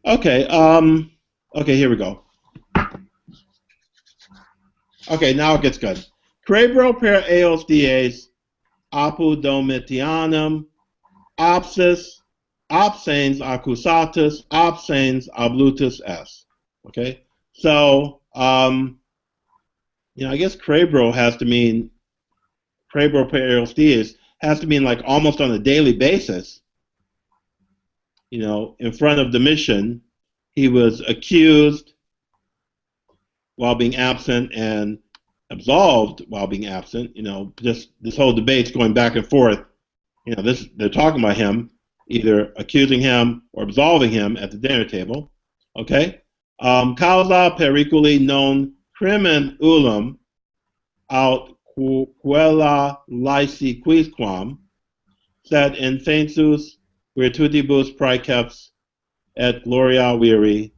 Okay, okay, here we go. Okay, now it gets good. Crebro per eos dies apud Domitianum absens accusatus absens ablutus est. Okay, so I guess Crebro has to mean Crebro per eos dies has to mean like almost on a daily basis. In front of Domitian, he was accused while being absent and absolved while being absent. Just this whole debate's going back and forth. They're talking about him, either accusing him or absolving him at the dinner table. Okay? Causa periculi non crimen ullum aut quella laesi quisquam, sed infensus virtutibus praecaps et gloria viri,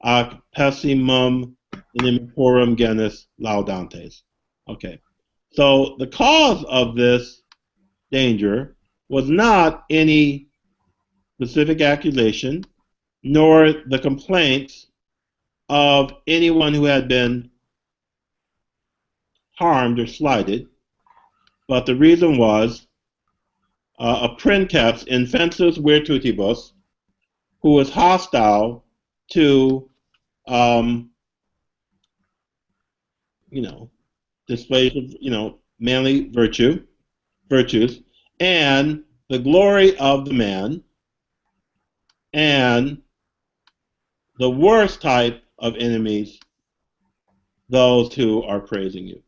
ac pessimum inimicorum genus laudantes. Okay. So the cause of this danger was not any specific accusation, nor the complaints of anyone who had been harmed or slighted, but the reason was a princeps infensus virtutibus, who was hostile to, displays of, manly virtues, and the glory of the man, and the worst type of enemies, those who are praising you.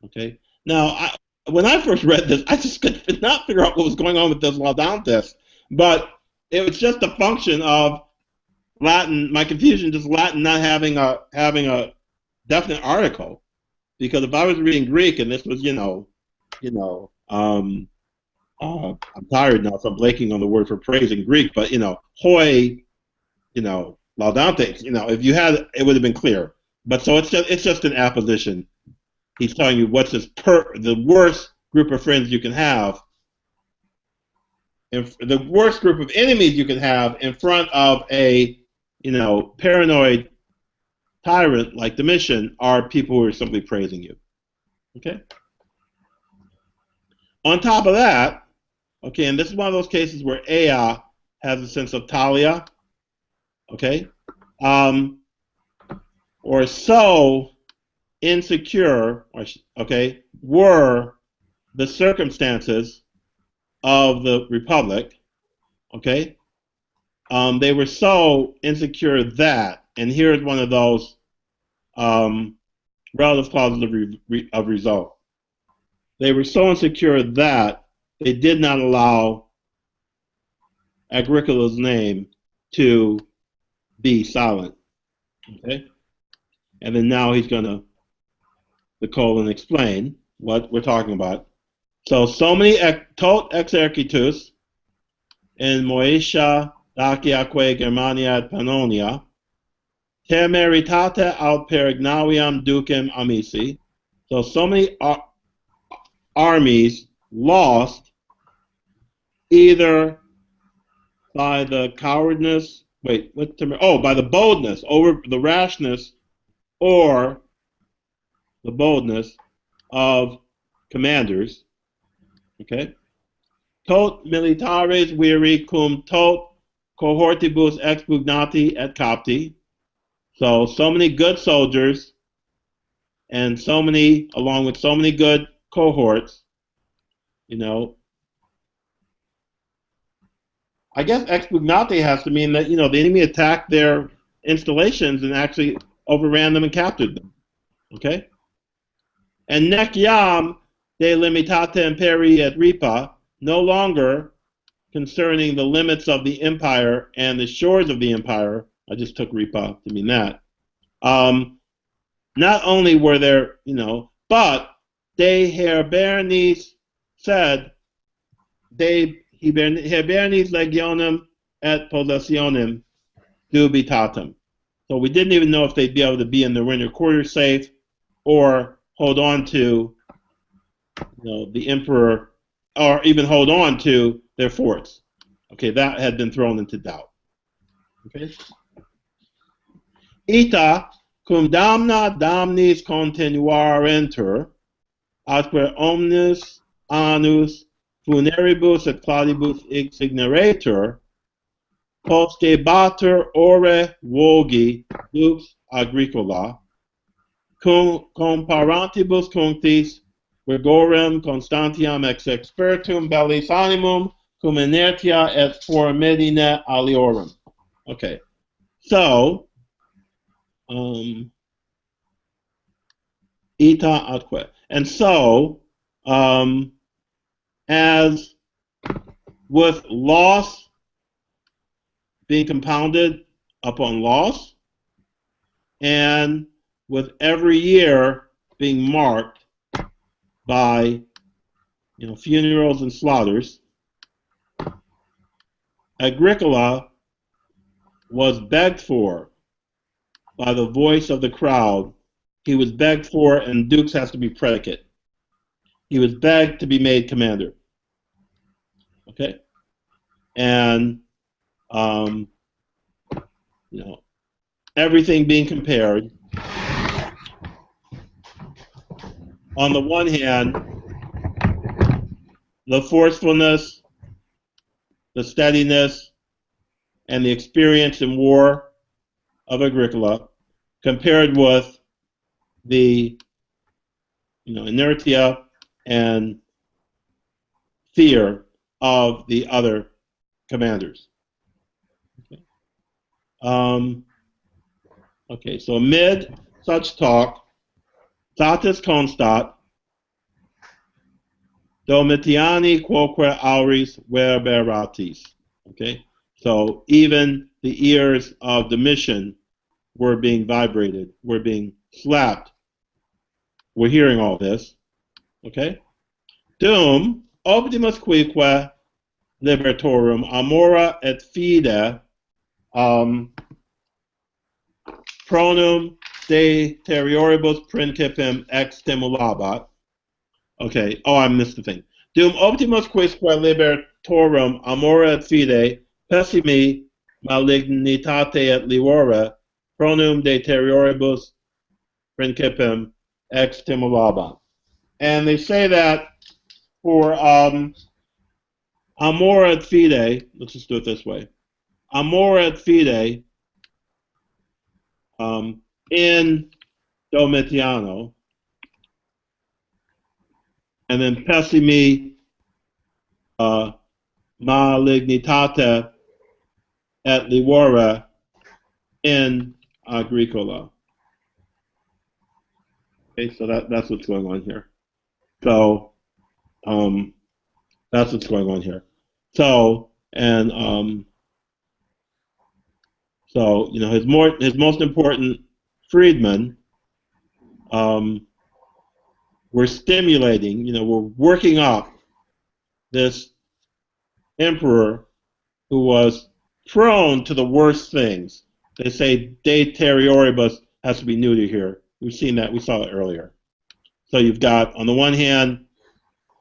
Okay. Now, when I first read this, I just could not figure out what was going on with this laudantes, but it was just a function of Latin. My confusion, just Latin not having a definite article, because if I was reading Greek and this was, I'm tired now, so I'm blanking on the word for praise in Greek, but hoi, laudantes. If you had, it would have been clear. But so it's just an apposition. He's telling you what's the worst group of friends you can have, the worst group of enemies you can have in front of a paranoid tyrant like Domitian are people who are simply praising you. Okay. On top of that, okay, and this is one of those cases where Ea has a sense of talia, okay, or so insecure, okay, were the circumstances of the Republic, okay, they were so insecure that, and here's one of those relative clauses of result. They were so insecure that they did not allow Agricola's name to be silent. Okay? And then now he's going to, the colon, explain what we're talking about. So many tot exercitus in Moesia, Daciaque, Germania, et Pannonia, temeritate aut perignaviam ducem amici. So many armies lost either by the cowardness, by the boldness, over the rashness, or the boldness of commanders. Okay? Tot militares viri cum tot cohortibus expugnati et capti. So many good soldiers and along with so many good cohorts, I guess expugnati has to mean that, the enemy attacked their installations and actually overran them and captured them. Okay? And nec iam de limitate imperii et ripa, no longer concerning the limits of the empire and the shores of the empire. I just took ripa to mean that. Not only were there, but de Herbernis said, de Herbernis legionem et possessionem dubitatem. So we didn't even know if they'd be able to be in the winter quarters safe or hold on to, the emperor, or even hold on to their forts. Okay, that had been thrown into doubt. Okay. Ita cum damna damnis continuarentur, asper omnis annus funeribus et cladibus exigneretur, postebatur ore vogi dux Agricola, cum comparantibus cunctis rigorem constantiam ex expertum bellis animum cum inertia et formidine aliorum. Okay. So, ita atque. And so, as with loss being compounded upon loss, and with every year being marked by funerals and slaughters, Agricola was begged for by the voice of the crowd. He was begged for, and dukes has to be predicate. He was begged to be made commander. Okay, and everything being compared. On the one hand, the forcefulness, the steadiness, and the experience in war of Agricola, compared with the inertia and fear of the other commanders. Okay, so amid such talk, Tacitus constat, Domitiani quoque auris verberatis. Okay, so even the ears of Domitian were being vibrated, were being slapped. We're hearing all this. Okay, Dum optimus quique libertorum amora et fide pronum deterioribus principem extimulabat. Okay, I missed the thing. Dum optimus quisque libertorum amora et fide pessimi malignitate et livora pronum deterioribus principem extimulabat. And they say that for amor et fide, let's just do it this way. Amor et fide in Domitiano, and then pessimi malignitate et livora in Agricola. Okay, so that's what's going on here. So that's what's going on here. So so his most important freedmen were stimulating, were working up this emperor who was prone to the worst things. They say deterioribus has to be neuter here. We've seen that. We saw that earlier. So you've got, on the one hand,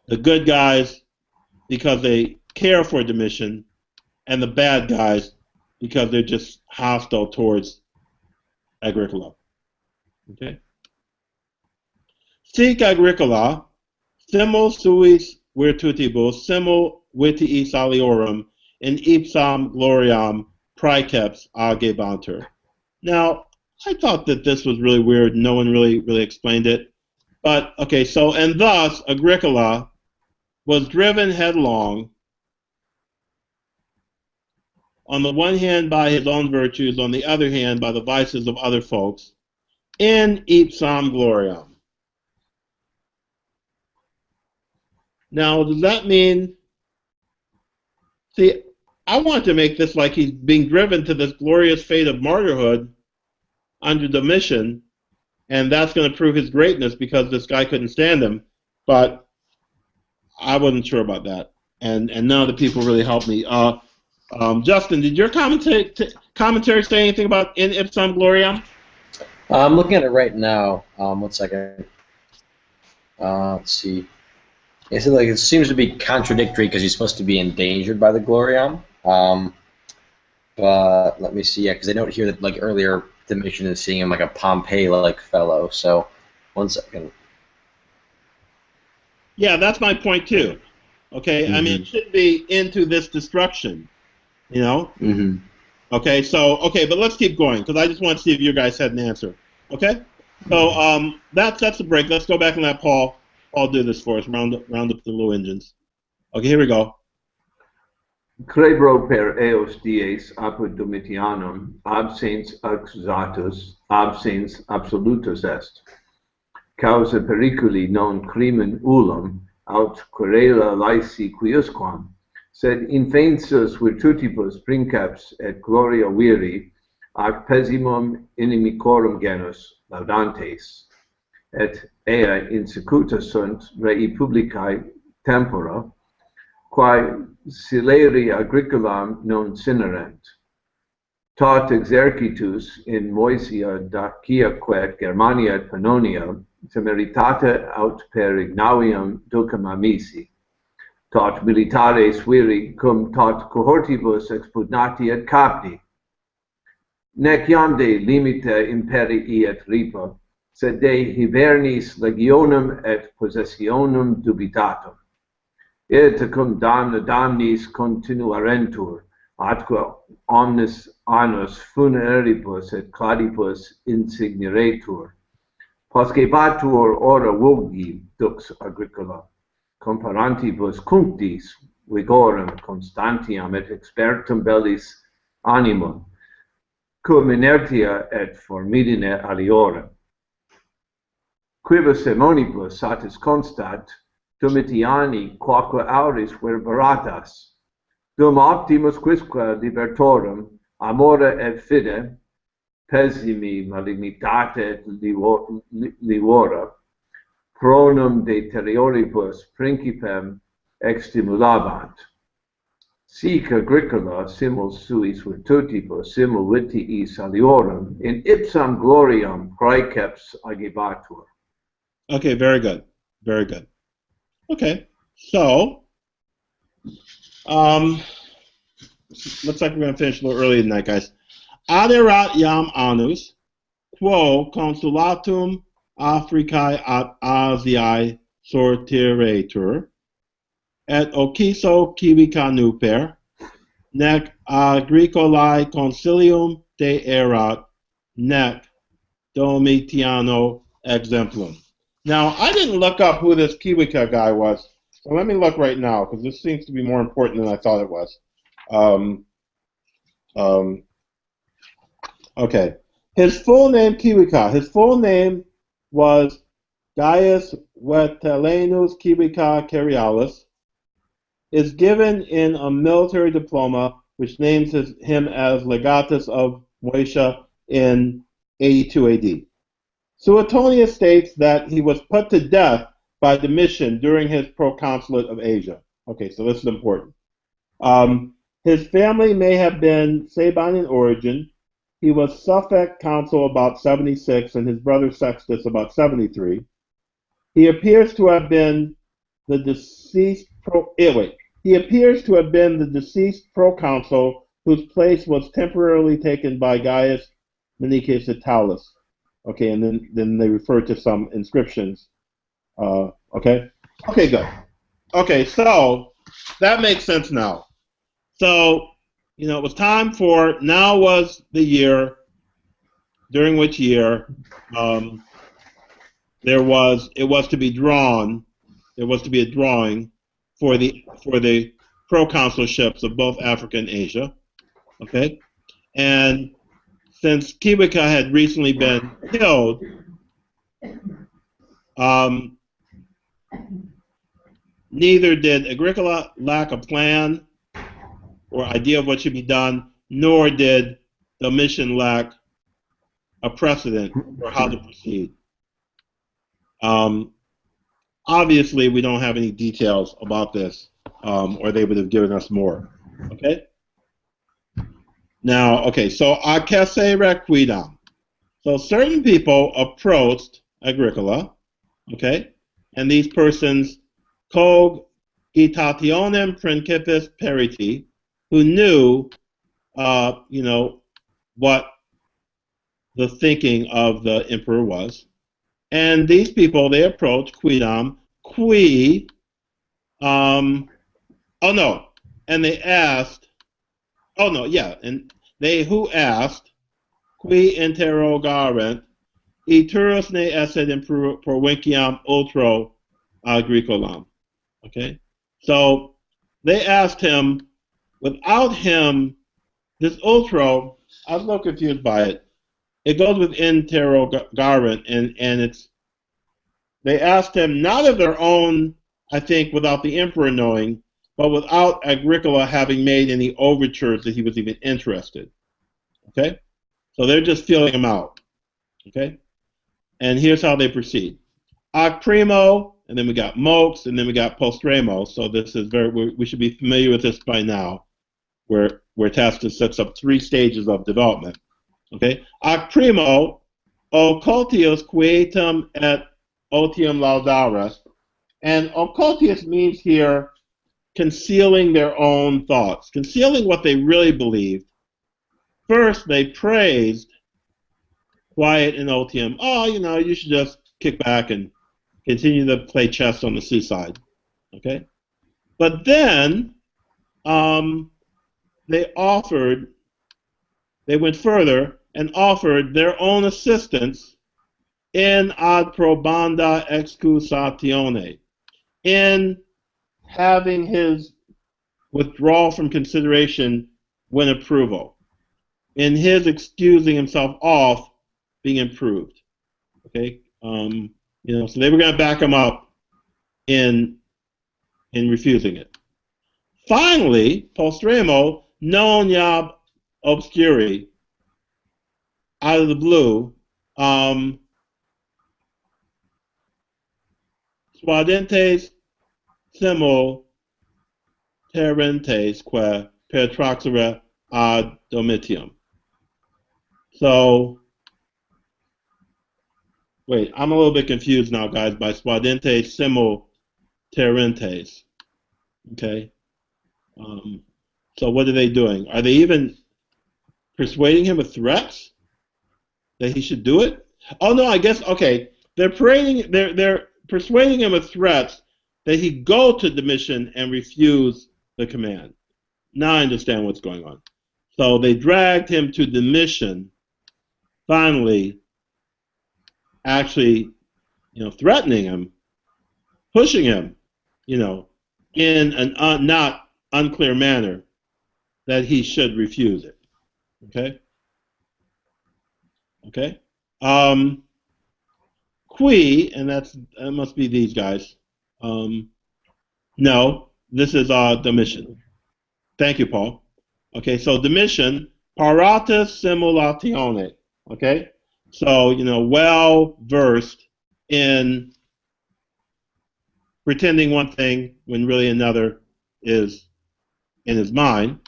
the good guys because they care for Domitian, and the bad guys because they're just hostile towards Agricola. Okay. Sic Agricola, simul suis virtutibus, simul vitii saliorum, in ipsam gloriam praecaps agebantur. Now, I thought that this was really weird. No one really explained it. But, okay, so, and thus Agricola was driven headlong, on the one hand by his own virtues, on the other hand by the vices of other folks, in ipsam gloriam. Now, does that mean, see, I want to make this like he's being driven to this glorious fate of martyrhood under Domitian, and that's going to prove his greatness because this guy couldn't stand him, but I wasn't sure about that, and none of the people really helped me. Justin, did your commentary say anything about in ipsam gloriam? I'm looking at it right now. 1 second. Let's see. It seems to be contradictory because he's supposed to be endangered by the gloriam. But let me see. Yeah, because I note here that like earlier Domitian is seeing him like a Pompey-like fellow. So 1 second. Yeah, that's my point too. Okay, I mean it should be into this destruction. Okay, so but let's keep going because I just want to see if you guys had an answer. Okay, so that's the break. Let's go back and let Paul do this for us. Round up the little engines. Okay, here we go. Crebro per eos dies apud Domitianum absens accusatus, absens absolutus est. Causa periculi non crimen ullum, aut querela laesi quiusquam, sed infensus virtutibus princeps et gloria viri, ac pessimum inimicorum genus laudantes, et ea insecuta sunt rei publicae tempora, quae sileri agricolam non sinerent. Tot exercitus in Moesia, Dacia, quet Germania et Pannonia, temeritate aut per ignavium ducem amisi. Tot militares viri cum tot cohortibus expugnati et capti. Nec iam de limite imperii et ripa, sed de hibernis legionum et possessionum dubitatum. Et cum damna damnis continuarentur, atque omnis annus funeribus et cladibus insigniretur. Poscebatur ora vulgi, dux Agricola, comparantibus cunctis vigorem constantiam et expertum bellis animum, cum inertia et formidine aliorem. Quibus semonibus satis constat, Domitiani quoque auris verberatas, dum optimus quisque libertorum, amore et fide, pessimi malignitate et livora, pronum deterioribus principem exstimulabant. Sic Agricola simul suis virtutibus simul vitiis aliorum in ipsam gloriam praeceps agibatur. Okay, very good. Very good. Okay, so looks like we're going to finish a little earlier tonight, guys. Aderat jam annus, quo consulatum Africae ad Asiae sortiretur, et occiso civica nuper, nec Agricolae consilium de erat, nec Domitiano exemplum. Now, I didn't look up who this Kiwika guy was, so let me look right now, because this seems to be more important than I thought it was. Okay. His full name, Kiwika, his full name was Gaius Vetelenus Kiwika Cerialis, is given in a military diploma which names him as legatus of Moesia in 82 AD. Suetonius states that he was put to death by Domitian during his proconsulate of Asia. Okay, so this is important. His family may have been Sabine in origin. He was suffect consul about 76 and his brother Sextus about 73. He appears to have been the deceased proconsul whose place was temporarily taken by Gaius Manichus Italis. Okay, and then they refer to some inscriptions. Okay, good. Okay, so that makes sense now. So, it was time for, now was the year, during which year it was to be drawn, there was to be a drawing for the proconsulships of both Africa and Asia. Okay, and since Kiwika had recently been killed, neither did Agricola lack a plan or idea of what should be done, nor did Domitian lack a precedent for how to proceed. Obviously, we don't have any details about this, or they would have given us more. Okay? Now, okay, so accesse requidam. So certain people approached Agricola, okay, and these persons cogitationem principis periti, who knew, what the thinking of the emperor was. And these people, they approached quidam, and they asked, and they who asked, qui interrogarent, iturus ne esset in provinciam ultro Agricolam. Okay? So they asked him, without him, this ultro, I was a little confused by it. It goes with interrogation, and it's they asked him not of their own, I think, without the emperor knowing, but without Agricola having made any overtures that he was even interested. Okay, so they're just feeling him out. Okay, and here's how they proceed: Ac primo, and then we got mox, and then we got postremo. So this is we should be familiar with this by now, where Tacitus sets up 3 stages of development. Okay, ac primo, occultius quietum et otium laudare, and occultius means here concealing their own thoughts, concealing what they really believed. First, they praised quiet and otium. Oh, you should just kick back and continue to play chess on the seaside. Okay, but then they went further and offered their own assistance in ad probanda excusatione, in having his withdrawal from consideration win approval, in his excusing himself off being improved. Okay, so they were going to back him up in refusing it. Finally, postremo non iab obscuri, out of the blue, suadentes simul terentes que pertraxere ad domitium. So, wait, I'm a little bit confused now, guys, by suadentes simul terentes. Okay. So what are they doing? Are they even persuading him with threats that he should do it? Oh no, I guess okay. They're persuading him with threats that he go to Domitian and refuse the command. Now I understand what's going on. So they dragged him to Domitian, finally, actually, threatening him, pushing him, in an not unclear manner that he should refuse it. Okay? Okay? Qui, and that must be these guys. No, this is Domitian. Thank you, Paul. Okay, so Domitian, paratus simulatione. Okay? So, well versed in pretending one thing when really another is in his mind.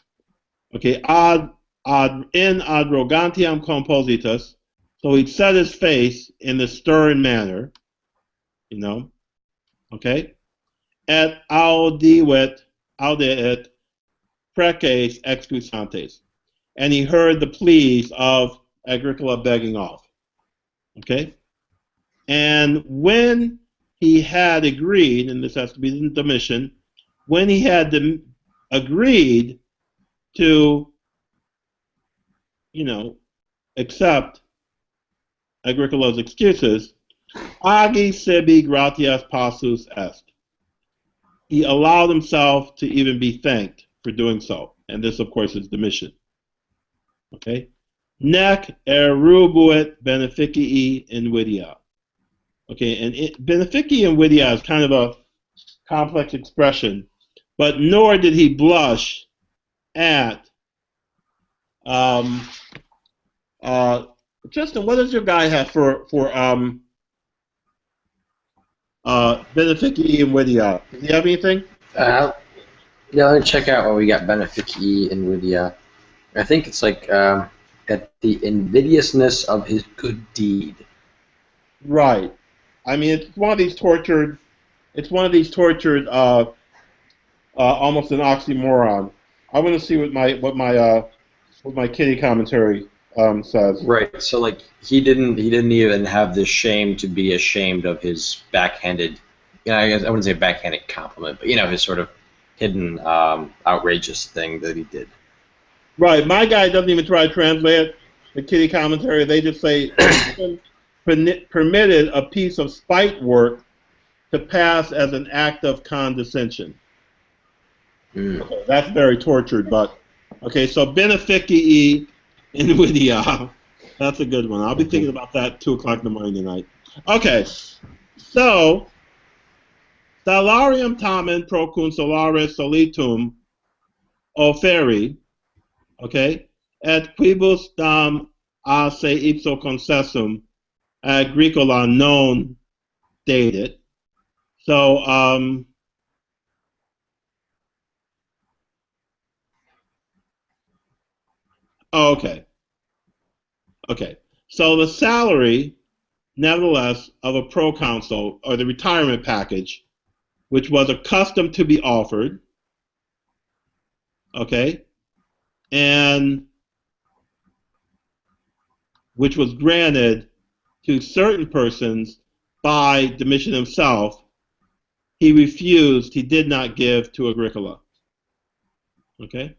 Okay, in ad rogantiam compositus, so he'd set his face in the stern manner, okay, et audiet preces excusantes, and he heard the pleas of Agricola begging off, okay, and when he had agreed, and this has to be the Domitian, when he had agreed to, accept Agricola's excuses, agi sibi gratias passus est. He allowed himself to even be thanked for doing so. And this, of course, is Domitian. Okay? Nec erubuit beneficii invidia. Okay, and beneficii invidia is kind of a complex expression, but nor did he blush at Justin, what does your guy have for beneficii invidia? Does he have anything? Yeah, let me check out what we got. Beneficii invidia. I think it's like at the invidiousness of his good deed. Right. I mean, it's one of these tortured. It's one of these tortured. Almost an oxymoron. I want to see what my kitty commentary says. Right. So like he didn't even have the shame to be ashamed of his backhanded. I guess I wouldn't say backhanded compliment, but his sort of hidden outrageous thing that he did. Right. My guy doesn't even try to translate the kitty commentary. They just say permitted a piece of spite work to pass as an act of condescension. Mm. Okay, that's very tortured, but okay. So beneficii invidia. That's a good one. I'll be thinking about that at 2 o'clock in the morning tonight. Okay, so salarium tamen pro consularis solitum oferi. Okay, et quibus dam a se ipso concessum Agricola non dated. So, oh, okay, okay. So the salary, nevertheless, of a proconsul, or the retirement package, which was accustomed to be offered, okay, and which was granted to certain persons by Domitian himself, he refused, he did not give to Agricola. Okay?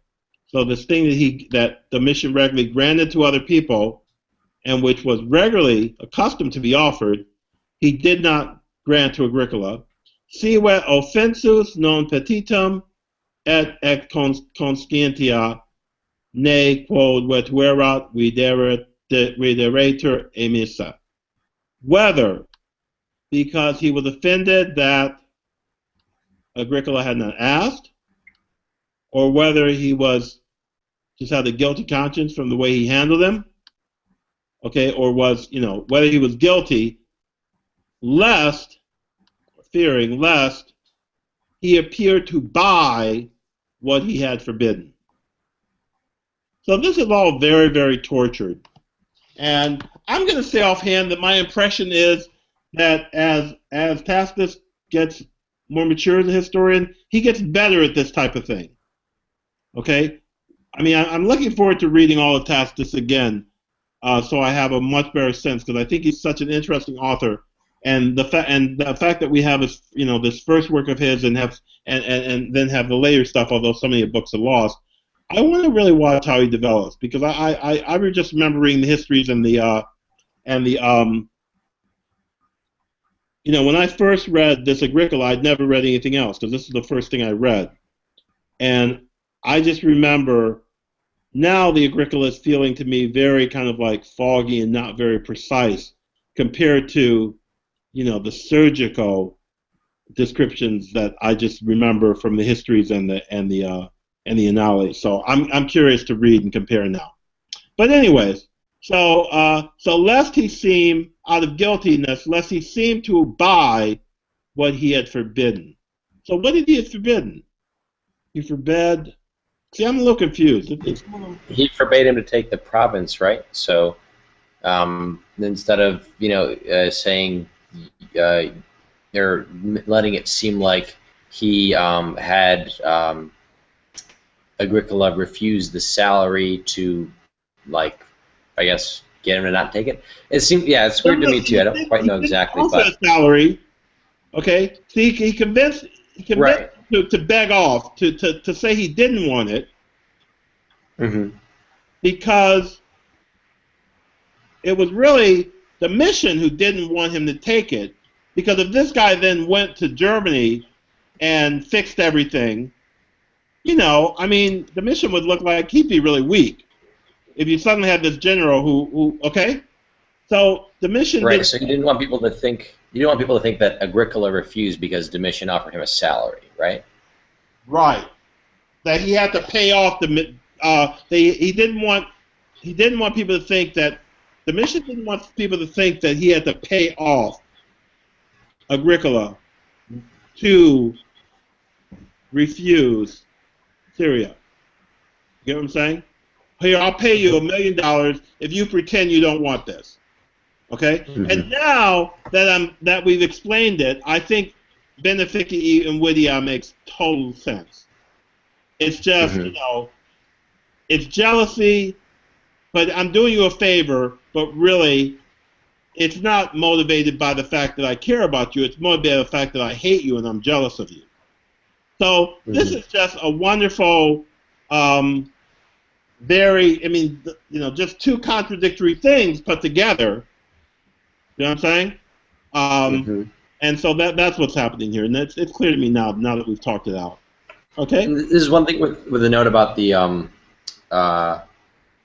So this thing that Domitian regularly granted to other people, and which was regularly accustomed to be offered, he did not grant to Agricola. Sive offensus non petitum et conscientia ne quod vetuerat videretur emissa. Whether because he was offended that Agricola had not asked, or whether he was just had a guilty conscience from the way he handled them, okay, or was, whether he was guilty, lest, fearing lest, he appeared to buy what he had forbidden. So this is all very, very tortured. And I'm going to say offhand that my impression is that as Tacitus gets more mature as a historian, he gets better at this type of thing. Okay? I mean, I'm looking forward to reading all of Tacitus again, so I have a much better sense, because I think he's such an interesting author. And the fact that we have this, this first work of his, and then have the later stuff, although so many books are lost, I want to really watch how he develops, because I was just remembering the histories and the when I first read this Agricola, I'd never read anything else, because this is the first thing I read, and I just remember now the Agricola is feeling to me very kind of like foggy and not very precise compared to the surgical descriptions that I just remember from the histories and the annales. So I'm curious to read and compare now. But anyways, so lest he seem out of guiltiness, lest he seem to buy what he had forbidden. So what did he have forbidden? He forbade. See, I'm a little confused. He forbade him to take the province, right? So instead of saying they're letting it seem like he had Agricola refuse the salary to, like, I guess, get him to not take it. It seemed, yeah, it's weird to me too. I don't quite know exactly, but salary. Okay, see, he convinced right. to beg off, to say he didn't want it, because it was really Domitian who didn't want him to take it. Because if this guy then went to Germany and fixed everything, I mean, Domitian would look like he'd be really weak if you suddenly had this general who okay, so Domitian right. So you didn't want people to think that Agricola refused because Domitian offered him a salary, right? Right. That he had to pay off the. He didn't want people to think that Domitian didn't want people to think that he had to pay off Agricola to refuse Syria. You get what I'm saying? Here, I'll pay you $1 million if you pretend you don't want this. Okay? And now that we've explained it, I think beneficii invidia makes total sense. It's just, it's jealousy, but I'm doing you a favor, but really, it's not motivated by the fact that I care about you. It's motivated by the fact that I hate you and I'm jealous of you. So this is just a wonderful, just two contradictory things put together. You know what I'm saying? And so that's what's happening here, and it's clear to me now that we've talked it out. Okay. And this is one thing with a note about uh, the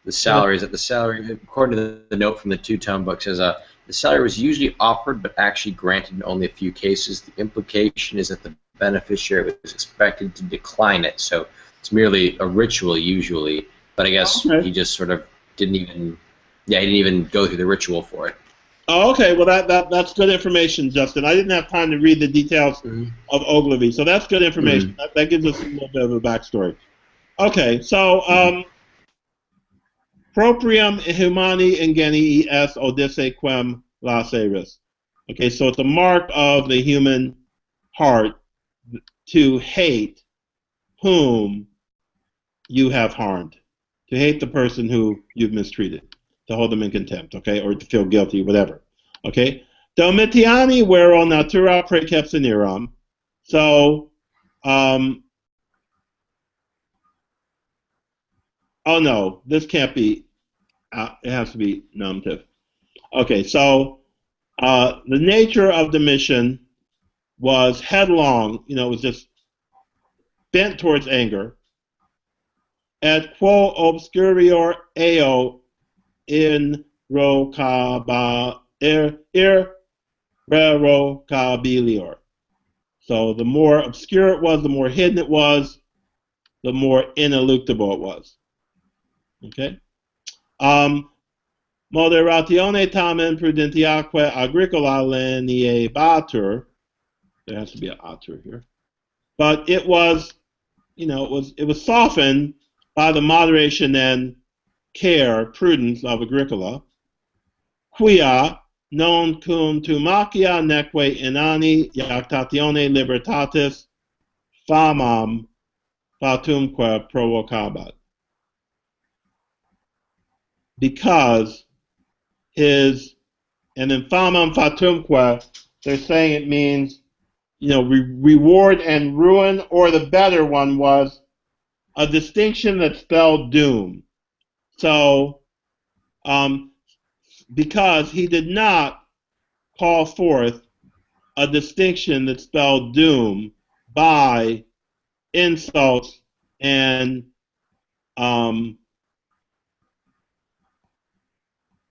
Yeah. salary is that the salary, according to the note from the two-tone book, says the salary was usually offered but actually granted in only a few cases. The implication is that the beneficiary was expected to decline it, so it's merely a ritual usually. But I guess Okay. he just sort of didn't even, yeah, he didn't even go through the ritual for it. Oh, okay. Well, that's good information, Justin. I didn't have time to read the details Mm-hmm. of Ogilvy, so that's good information. Mm-hmm. That gives us a little bit of a backstory. Okay, so proprium humani ingeni es odisse quem laceris. Okay, so it's a mark of the human heart to hate whom you have harmed, to hate the person who you've mistreated, to hold them in contempt, okay, or to feel guilty, whatever, okay. Domitiani vero natura preceptioneram. So, oh no, this can't be. It has to be nominative. Okay, so the nature of the mission was headlong. You know, it was just bent towards anger. Et quo obscurior eo in rocaba irrevocabilior. So the more obscure it was, the more hidden it was, the more ineluctable it was. Okay. Moderatione tamen prudentiaque agricola lineabatur. There has to be an atur here. But it was, you know, it was softened by the moderation and care, prudence of Agricola, quia non contumacia neque inani jactatione libertatis famam fatumque provocabat. Because his, and then famam fatumque, they're saying it means, you know, reward and ruin, or the better one was a distinction that spelled doom. So, because he did not call forth a distinction that spelled doom by insults and, um,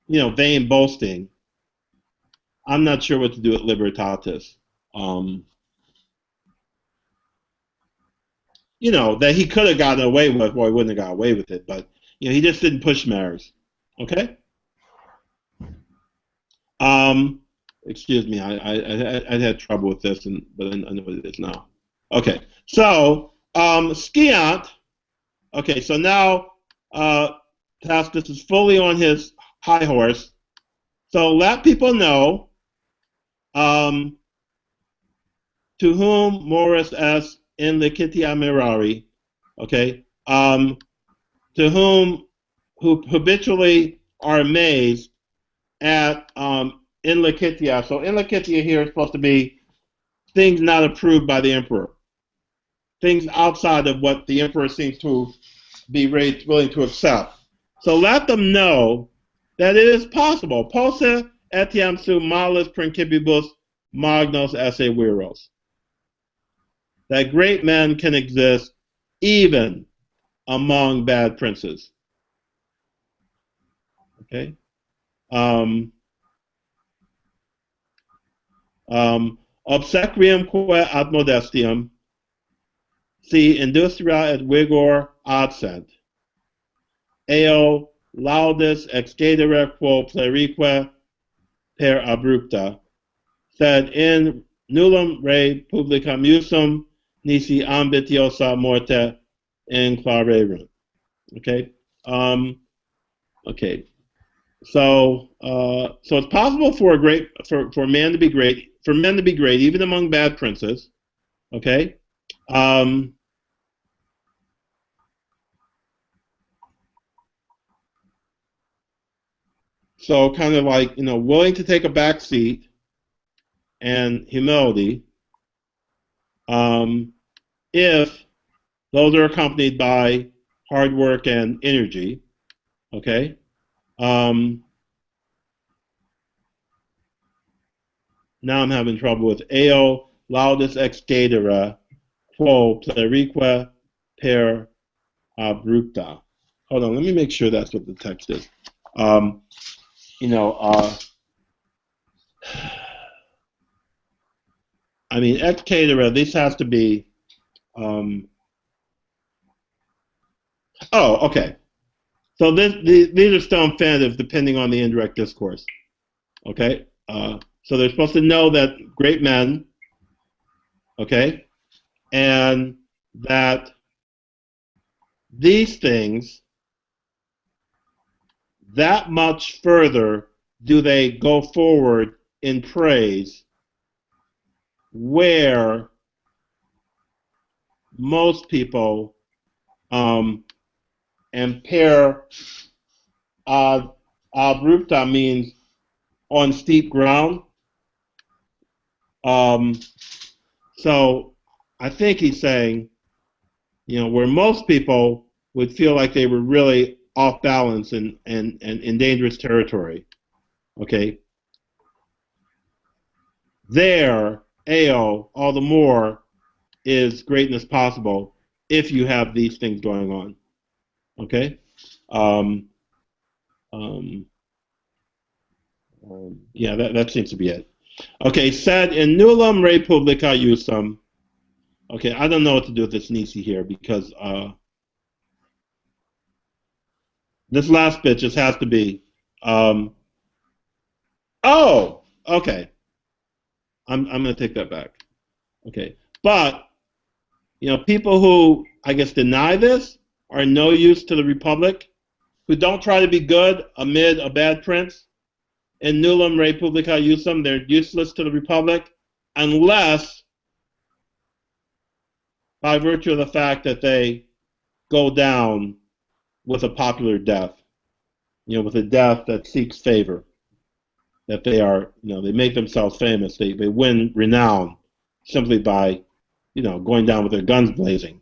you know, vain boasting. I'm not sure what to do with libertatis. Um, you know, that he could have gotten away with, well, he wouldn't have got away with it, but, you know, he just didn't push matters. Okay? Um, excuse me, I had trouble with this, but I know what it is now. Okay, so Skiant. Okay, so now Tacitus is fully on his high horse. So let people know um, to whom Morris S. in Licitia Mirari, okay, to whom who habitually are amazed at in Licitia. So in Licitia here is supposed to be things not approved by the emperor, things outside of what the emperor seems to be willing to accept. So let them know that it is possible. Posse etiam su malus principibus magnos esse viros. That great men can exist even among bad princes. Okay. Obsequium quae ad modestium, si industria et vigor adsent. Eo laudis excedere quo plerique per abrupta, sed in nullum re publicam usum nisi ambitiosa morte inclarerunt. Okay. Okay. So, so it's possible for for man to be great, for men to be great, even among bad princes. Okay. Um, so kind of like, you know, willing to take a back seat and humility, if those are accompanied by hard work and energy. Okay. Um, now I'm having trouble with eo laudis ex caedere quo plerique per abrupta. Hold on, let me make sure that's what the text is. You know, I mean, ex caetera, this has to be, oh, okay. So these are still infinitive depending on the indirect discourse. Okay? So they're supposed to know that great men, okay, and that these things, that much further do they go forward in praise, where most people and per abrupta means on steep ground. So I think he's saying, you know, where most people would feel like they were really off balance and in dangerous territory. Okay. There, AO, all the more is greatness possible if you have these things going on. Okay. Yeah, that seems to be it. Okay, sed in nullum republica iusum. Okay, I don't know what to do with this Nisi here because this last bit just has to be. Oh, okay. I'm going to take that back. Okay, but you know, people who I guess deny this are no use to the republic, who don't try to be good amid a bad prince. In nullum republica iusum, they're useless to the republic unless by virtue of the fact that they go down with a popular death, you know, with a death that seeks favor, that they are, you know, they make themselves famous, they win renown simply by, you know, going down with their guns blazing,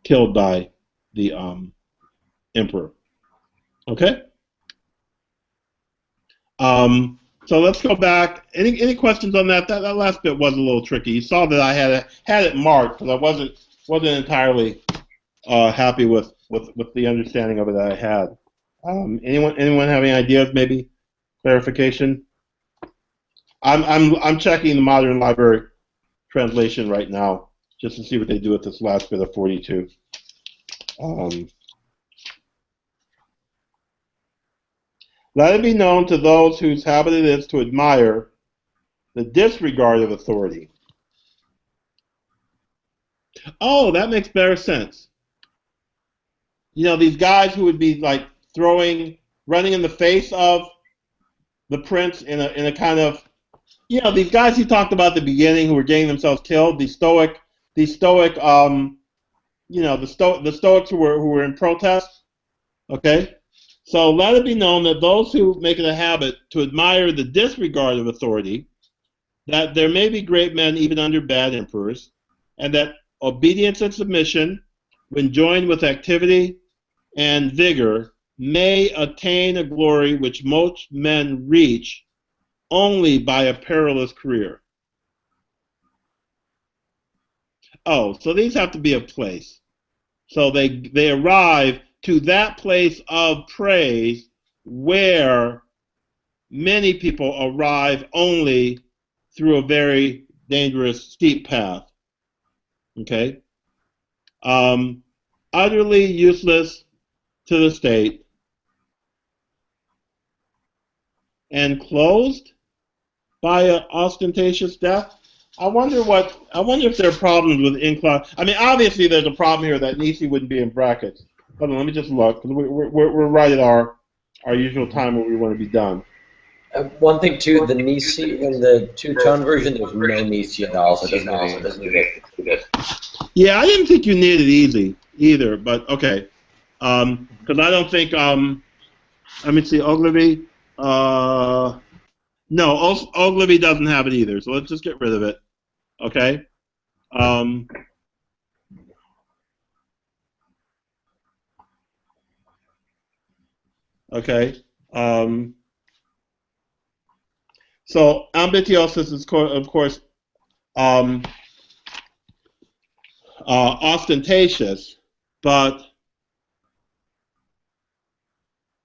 killed by the emperor. Okay? So let's go back. Any questions on that? That last bit was a little tricky. You saw that I had it marked because I wasn't entirely happy with the understanding of it that I had. Anyone have any ideas? Maybe clarification. I'm checking the Modern Library translation right now just to see what they do with this last bit of 42. Let it be known to those whose habit it is to admire the disregard of authority. Oh, that makes better sense. You know, these guys who would be like running in the face of the prince in a kind of, you know, these guys he talked about at the beginning who were getting themselves killed. These stoic, you know, the Stoics who were in protest. Okay, so let it be known that those who make it a habit to admire the disregard of authority, that there may be great men even under bad emperors, and that obedience and submission, when joined with activity and vigor, may attain a glory which most men reach only by a perilous career. Oh, so these have to be a place. So they arrive to that place of praise where many people arrive only through a very dangerous, steep path. Okay? Utterly useless to the state and closed by an ostentatious death. I wonder if there are problems with incline. I mean, obviously there's a problem here that Nisi wouldn't be in brackets. Hold on, let me just look. We're right at our usual time where we want to be done. One thing too, the Nisi in the two-tone version, there's no Nisi at all, so it doesn't need it. Yeah, I didn't think you needed easy either, but okay. Because I don't think let me see, Ogilvy. No, Ogilvy doesn't have it either, so let's just get rid of it. Okay. Okay. So ambitiosus is of course ostentatious, but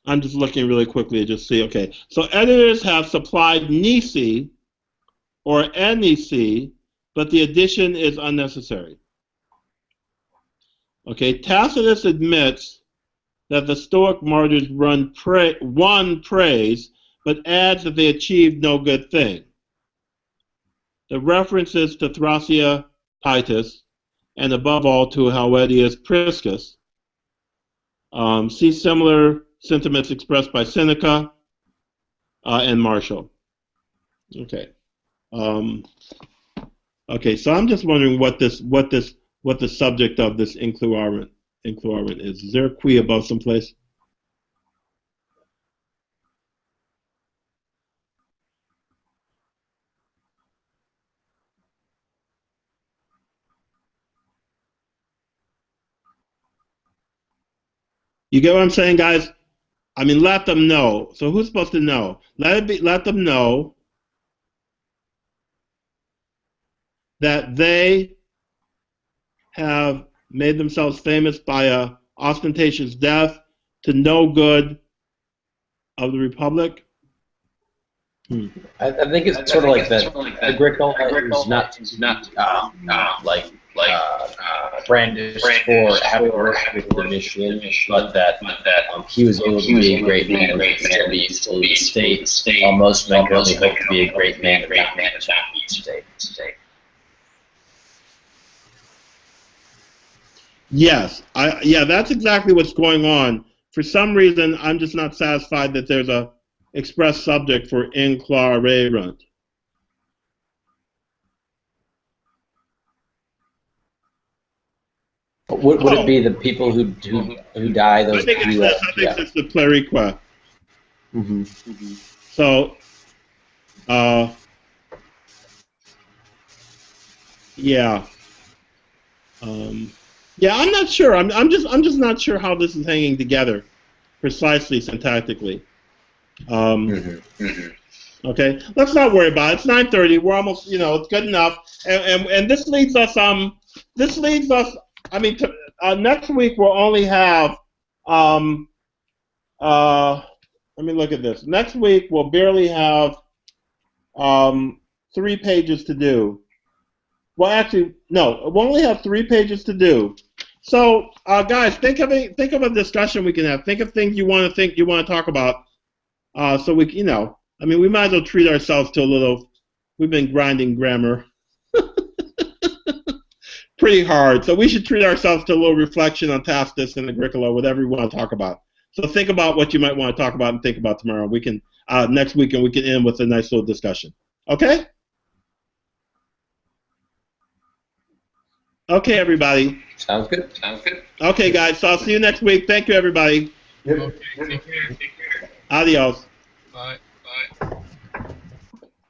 I'm just looking really quickly to just see, okay. So editors have supplied nisi or anisi, but the addition is unnecessary. Okay, Tacitus admits that the Stoic martyrs won praise, but adds that they achieved no good thing. The references to Thracia Titus, and above all to Helvetius Priscus, see similar sentiments expressed by Seneca and Martial. Okay. Okay, so I'm just wondering what the subject of this incluarment is. Is there a qui above someplace? You get what I'm saying, guys? I mean, let them know. So who's supposed to know? Let them know that they have made themselves famous by a ostentatious death to no good of the Republic. I think it's sort of like that. Agricola is not brandished for having worked with Domitian, but that he was able to be a great man and still be state, while most men can only hope to be a great man and not be state. Yes, yeah, that's exactly what's going on. For some reason, I'm just not satisfied that there's a express subject for inclarerant. Would it be the people who die? Those I think it's the pleriqua. Mm-hmm. So, yeah. Yeah, I'm not sure. I'm just not sure how this is hanging together, precisely syntactically. Okay, let's not worry about it. It's 9:30. We're almost, it's good enough. And this leads us. I mean, next week we'll only have. Let me look at this. Next week we'll barely have 3 pages to do. Well, actually, no. We'll only have 3 pages to do. So, guys, think of a discussion we can have. Think of things you want to talk about. So we, I mean, we might as well treat ourselves to a little. We've been grinding grammar pretty hard, so we should treat ourselves to a little reflection on Tacitus and Agricola, whatever we want to talk about. So think about what you might want to talk about and think about tomorrow. We can next week, and we can end with a nice little discussion. Okay. Okay, everybody. Sounds good. Okay, guys. So I'll see you next week. Thank you, everybody. Yep. Okay, take care. Adios. Bye.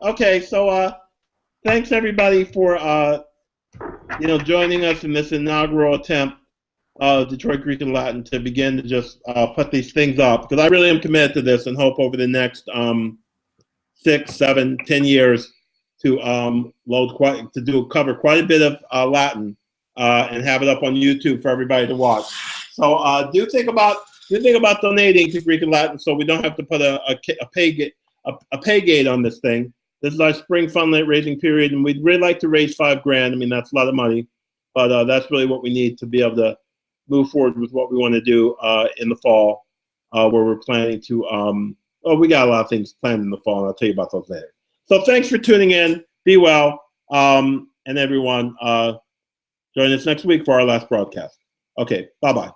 Okay, so thanks everybody for joining us in this inaugural attempt of Detroit Greek and Latin to begin to just put these things up, because I really am committed to this and hope over the next 6, 7, 10 years to cover quite a bit of Latin and have it up on YouTube for everybody to watch. So do think about donating to Greek and Latin, so we don't have to put a pay gate on this thing. This is our spring fundraising period, and we'd really like to raise $5,000. I mean, that's a lot of money, but that's really what we need to be able to move forward with what we want to do in the fall, where we're planning to. We got a lot of things planned in the fall, and I'll tell you about those later. So thanks for tuning in. Be well, and everyone, join us next week for our last broadcast. Okay, bye-bye.